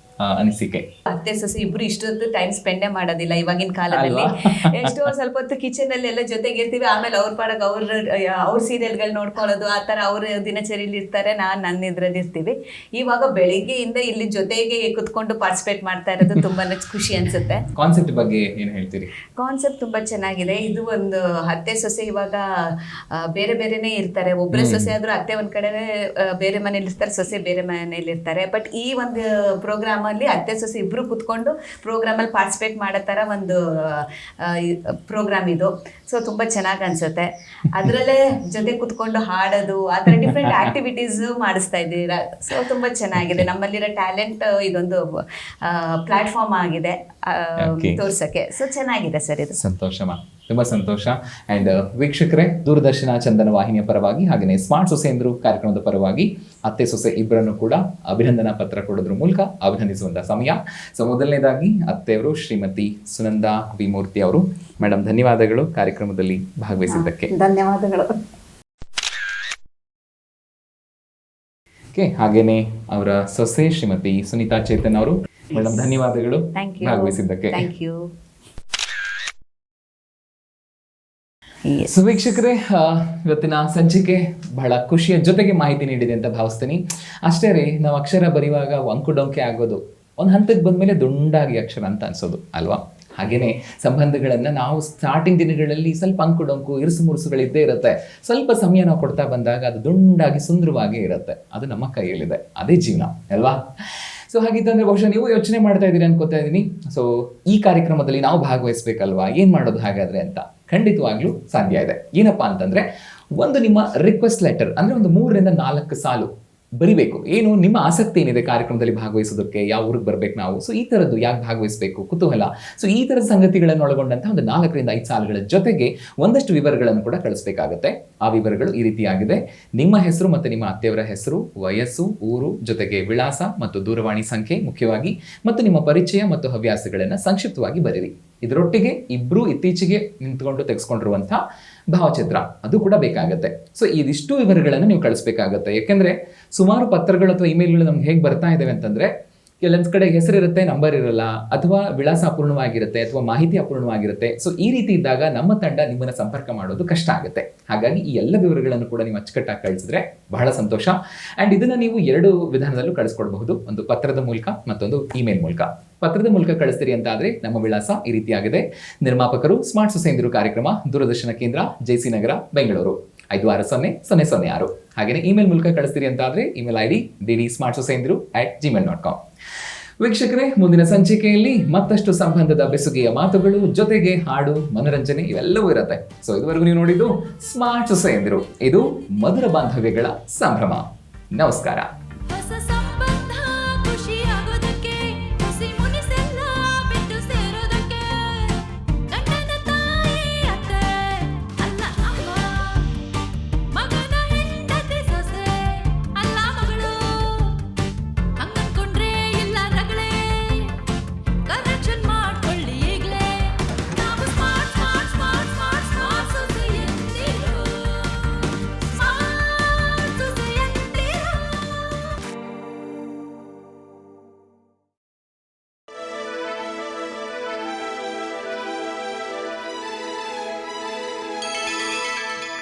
ಅನಿಸಿಕೆ? ಅತ್ತೆ ಸೊಸೆ ಇಬ್ರು ಇಷ್ಟೊತ್ತು ಟೈಮ್ ಸ್ಪೆಂಡೇ ಮಾಡೋದಿಲ್ಲ ಇವಾಗಿನ ಕಾಲದಲ್ಲಿ. ಎಷ್ಟೋ ಸ್ವಲ್ಪ ಹೊತ್ತು ಕಿಚನ್ ಅಲ್ಲಿ ಎಲ್ಲ ಜೊತೆಗೆ ಇರ್ತೀವಿ, ಆಮೇಲೆ ಅವ್ರ ಪಾಡಕ್ ಅವ್ರ ಸೀರಿಯಲ್ಗಳು ನೋಡ್ಕೊಳ್ಳೋದು, ಆ ಥರ ಅವ್ರ ದಿನಚರಿಯಲ್ಲಿ ಇರ್ತಾರೆ, ನನ್ನ ಇದ್ರಲ್ಲಿ ಇರ್ತೀವಿ. ಇವಾಗ ಬೆಳಿಗ್ಗೆಯಿಂದ ಇಲ್ಲಿ ಜೊತೆಗೆ ಕುತ್ಕೊಂಡು ಪಾರ್ಟಿಸಿಪೇಟ್ ಮಾಡ್ತಾ ಇರೋದು ತುಂಬಾ ಖುಷಿ ಅನ್ಸುತ್ತೆ. ಕಾನ್ಸೆಪ್ಟ್ ಬಗ್ಗೆ ಏನು ಹೇಳ್ತೀರಿ? ಕಾನ್ಸೆಪ್ಟ್ ತುಂಬಾ ಚೆನ್ನಾಗಿದೆ. ಇದು ಒಂದು ಅತ್ತೆ ಸೊಸೆ ಇವಾಗ ಬೇರೆ ಬೇರೆನೇ ಇರ್ತಾರೆ. ಒಬ್ಬರೇ ಸೊಸೆ ಆದ್ರೂ ಅತ್ತೆ ಒಂದ್ ಕಡೆ ಬೇರೆ ಮನೇಲಿ ಇರ್ತಾರೆ, ಸೊಸೆ ಬೇರೆ ಮನೇಲಿ ಇರ್ತಾರೆ. ಬಟ್ ಈ ಒಂದು ಪ್ರೋಗ್ರಾಮ್ ಅಲ್ಲಿ ಅತ್ತೆ ಸೊಸೆ ಇಬ್ರು ಕುತ್ಕೊಂಡು ಪ್ರೋಗ್ರಾಮ್ ಅಲ್ಲಿ ಪಾರ್ಟಿಸಿಪೇಟ್ ಮಾಡೋ ತರ ಒಂದು ಪ್ರೋಗ್ರಾಮ್ ಇದು. ಸೊ ತುಂಬಾ ಚೆನ್ನಾಗಿ ಅನ್ಸುತ್ತೆ. ಅದರಲ್ಲೇ ಜೊತೆ ಕುತ್ಕೊಂಡು ಹಾಡೋದು, ಆ ಥರ ಡಿಫ್ರೆಂಟ್ ಆಕ್ಟಿವಿಟೀಸ್ ಮಾಡಿಸ್ತಾ ಇದ್ದೀರಾ. ಸೊ ತುಂಬಾ ಚೆನ್ನಾಗಿದೆ. ನಮ್ಮಲ್ಲಿರೋ ಟ್ಯಾಲೆಂಟ್ ಇದೊಂದು ಪ್ಲಾಟ್ಫಾರ್ಮ್ ಆಗಿದೆ ತೋರ್ಸಕ್ಕೆ. ಸೊ ಚೆನ್ನಾಗಿದೆ ಸರ್ ಇದು. ಸಂತೋಷಮ್ಮ, ತುಂಬಾ ಸಂತೋಷ. ಅಂಡ್ ವೀಕ್ಷಕರೇ, ದೂರದರ್ಶನ ಚಂದನ ವಾಹಿನಿಯ ಪರವಾಗಿ ಹಾಗೆಯೇ ಸ್ಮಾರ್ಟ್ ಸೊಸೆಯಂದ್ರು ಕಾರ್ಯಕ್ರಮದ ಪರವಾಗಿ ಅತ್ತೆ ಸೊಸೆ ಇಬ್ಬರನ್ನು ಕೂಡ ಅಭಿನಂದನಾ ಪತ್ರ ಕೊಡೋದ್ರ ಮೂಲಕ ಅಭಿನಂದಿಸುವಂತ ಸಮಯ. ಸೊ ಮೊದಲನೇದಾಗಿ ಅತ್ತೆಯವರು ಶ್ರೀಮತಿ ಸುನಂದಾ ವಿ ಮೂರ್ತಿ ಅವರು. ಮೇಡಮ್, ಧನ್ಯವಾದಗಳು ಕಾರ್ಯಕ್ರಮದಲ್ಲಿ ಭಾಗವಹಿಸಿದ್ದಕ್ಕೆ. ಧನ್ಯವಾದಗಳು. ಹಾಗೇನೆ ಅವರ ಸೊಸೆ ಶ್ರೀಮತಿ ಸುನೀತಾ ಚೇತನ್ ಅವರು. ಮೇಡಮ್, ಧನ್ಯವಾದಗಳು ಭಾಗವಹಿಸಿದ್ದಕ್ಕೆ. Thank you. ಸೊ ವೀಕ್ಷಕರೇ, ಇವತ್ತಿನ ಸಂಚಿಕೆ ಬಹಳ ಖುಷಿಯ ಜೊತೆಗೆ ಮಾಹಿತಿ ನೀಡಿದೆ ಅಂತ ಭಾವಿಸ್ತೀನಿ. ಅಷ್ಟೇ ರೀ, ನಾವು ಅಕ್ಷರ ಬರೆಯುವಾಗ ಅಂಕು ಡೊಂಕೆ ಆಗೋದು ಒಂದು ಹಂತಕ್ಕೆ ಬಂದಮೇಲೆ ದುಂಡಾಗಿ ಅಕ್ಷರ ಅಂತ ಅನ್ಸೋದು ಅಲ್ವಾ? ಹಾಗೇನೆ ಸಂಬಂಧಗಳನ್ನು ನಾವು ಸ್ಟಾರ್ಟಿಂಗ್ ದಿನಗಳಲ್ಲಿ ಸ್ವಲ್ಪ ಅಂಕು ಡೊಂಕು ಇರುಸು ಮುರುಸುಗಳಿದ್ದೇ ಇರುತ್ತೆ. ಸ್ವಲ್ಪ ಸಮಯ ನಾವು ಕೊಡ್ತಾ ಬಂದಾಗ ಅದು ದುಂಡಾಗಿ ಸುಂದರವಾಗಿ ಇರುತ್ತೆ. ಅದು ನಮ್ಮ ಕೈಯಲ್ಲಿದೆ, ಅದೇ ಜೀವನ ಅಲ್ವಾ? ಸೊ ಹಾಗಿದ್ದಂದ್ರೆ ಬಹುಶಃ ನೀವು ಯೋಚನೆ ಮಾಡ್ತಾ ಇದ್ದೀರಿ ಅನ್ಕೋತಾ ಇದ್ದೀನಿ. ಸೊ ಈ ಕಾರ್ಯಕ್ರಮದಲ್ಲಿ ನಾವು ಭಾಗವಹಿಸ್ಬೇಕಲ್ವಾ, ಏನ್ ಮಾಡೋದು ಹಾಗಾದ್ರೆ ಅಂತ. ಖಂಡಿತವಾಗ್ಲೂ ಸಾಧ್ಯ ಇದೆ. ಏನಪ್ಪಾ ಅಂತಂದ್ರೆ, ಒಂದು ನಿಮ್ಮ ರಿಕ್ವೆಸ್ಟ್ ಲೆಟರ್ ಅಂದ್ರೆ ಒಂದು 3 ರಿಂದ 4 ಸಾಲು ಬರಿಬೇಕು. ಏನು ನಿಮ್ಮ ಆಸಕ್ತಿ ಏನಿದೆ ಕಾರ್ಯಕ್ರಮದಲ್ಲಿ ಭಾಗವಹಿಸೋದಕ್ಕೆ, ಯಾವ ಊರಿಗೆ ಬರ್ಬೇಕು ನಾವು, ಸೊ ಈ ಥರದ್ದು ಯಾಕೆ ಭಾಗವಹಿಸಬೇಕು, ಕುತೂಹಲ, ಸೊ ಈ ಥರದ ಸಂಗತಿಗಳನ್ನು ಒಳಗೊಂಡಂತಹ ಒಂದು 4 ರಿಂದ 5 ಸಾಲುಗಳ ಜೊತೆಗೆ ಒಂದಷ್ಟು ವಿವರಗಳನ್ನು ಕೂಡ ಕಳಿಸ್ಬೇಕಾಗುತ್ತೆ. ಆ ವಿವರಗಳು ಈ ರೀತಿಯಾಗಿದೆ: ನಿಮ್ಮ ಹೆಸರು ಮತ್ತು ನಿಮ್ಮ ಅತ್ತೆಯವರ ಹೆಸರು, ವಯಸ್ಸು, ಊರು, ಜೊತೆಗೆ ವಿಳಾಸ ಮತ್ತು ದೂರವಾಣಿ ಸಂಖ್ಯೆ ಮುಖ್ಯವಾಗಿ, ಮತ್ತು ನಿಮ್ಮ ಪರಿಚಯ ಮತ್ತು ಹವ್ಯಾಸಗಳನ್ನು ಸಂಕ್ಷಿಪ್ತವಾಗಿ ಬರೀರಿ. ಇದರೊಟ್ಟಿಗೆ ಇಬ್ರು ಇತ್ತೀಚೆಗೆ ನಿಂತ್ಕೊಂಡು ತೆಗೆಸ್ಕೊಂಡಿರುವಂತಹ ಭಾವಚಿತ್ರ ಅದು ಕೂಡ ಬೇಕಾಗುತ್ತೆ. ಸೊ ಇದಿಷ್ಟು ವಿವರಗಳನ್ನು ನೀವು ಕಳಿಸ್ಬೇಕಾಗತ್ತೆ. ಯಾಕೆಂದ್ರೆ ಸುಮಾರು ಪತ್ರಗಳು ಅಥವಾ ಇಮೇಲ್ಗಳು ನಮ್ಗೆ ಹೇಗೆ ಬರ್ತಾ ಇದಾವೆ ಅಂತಂದ್ರೆ, ಕೆಲವೊಂದು ಕಡೆ ಹೆಸರಿರುತ್ತೆ, ನಂಬರ್ ಇರಲ್ಲ, ಅಥವಾ ವಿಳಾಸ ಅಪೂರ್ಣವಾಗಿರುತ್ತೆ, ಅಥವಾ ಮಾಹಿತಿ ಅಪೂರ್ಣವಾಗಿರುತ್ತೆ. ಸೊ ಈ ರೀತಿ ಇದ್ದಾಗ ನಮ್ಮ ತಂಡ ನಿಮ್ಮನ್ನ ಸಂಪರ್ಕ ಮಾಡೋದು ಕಷ್ಟ ಆಗುತ್ತೆ. ಹಾಗಾಗಿ ಈ ಎಲ್ಲ ವಿವರಗಳನ್ನು ಕೂಡ ನೀವು ಅಚ್ಚುಕಟ್ಟಾಗಿ ಕಳಿಸಿದ್ರೆ ಬಹಳ ಸಂತೋಷ. ಅಂಡ್ ಇದನ್ನ ನೀವು 2 ವಿಧಾನದಲ್ಲೂ ಕಳಿಸ್ಕೊಡ್ಬಹುದು, ಒಂದು ಪತ್ರದ ಮೂಲಕ, ಮತ್ತೊಂದು ಇಮೇಲ್ ಮೂಲಕ. ಪತ್ರದ ಮೂಲಕ ಕಳಿಸ್ತೀರಿ ಅಂತ ಆದ್ರೆ ನಮ್ಮ ವಿಳಾಸ ಈ ರೀತಿಯಾಗಿದೆ: ನಿರ್ಮಾಪಕರು ಸ್ಮಾರ್ಟ್ ಸೊಸೆಯಂದಿರು ಕಾರ್ಯಕ್ರಮ, ದೂರದರ್ಶನ ಕೇಂದ್ರ, ಜೆಸಿ ನಗರ, ಬೆಂಗಳೂರು 560006. ಹಾಗೆಯೇ ಇಮೇಲ್ ಮೂಲಕ ಕಳಿಸ್ತೀರಿ ಅಂತ ಆದ್ರೆ ಇಮೇಲ್ ID ddSmartSoseindru@gmail.com. ವೀಕ್ಷಕರೇ, ಮುಂದಿನ ಸಂಚಿಕೆಯಲ್ಲಿ ಮತ್ತಷ್ಟು ಸಂಬಂಧದ ಬೆಸುಗೆಯ ಮಾತುಗಳು, ಜೊತೆಗೆ ಹಾಡು, ಮನೋರಂಜನೆ ಇವೆಲ್ಲವೂ ಇರುತ್ತೆ. ಸೊ ಇದುವರೆಗೂ ನೀವು ನೋಡಿದ್ದು ಸ್ಮಾರ್ಟ್ ಸೊಸೆಯಂದಿರು. ಇದು ಮಧುರ ಬಾಂಧವ್ಯಗಳ ಸಂಭ್ರಮ. ನಮಸ್ಕಾರ.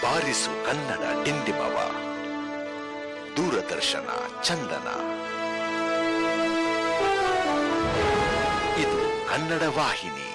ಬಾರಿಸು ಕನ್ನಡ ಡಿಂಡಿಮವ, ದೂರದರ್ಶನ ಚಂದನ. ಇದು ಕನ್ನಡ ವಾಹಿನಿ.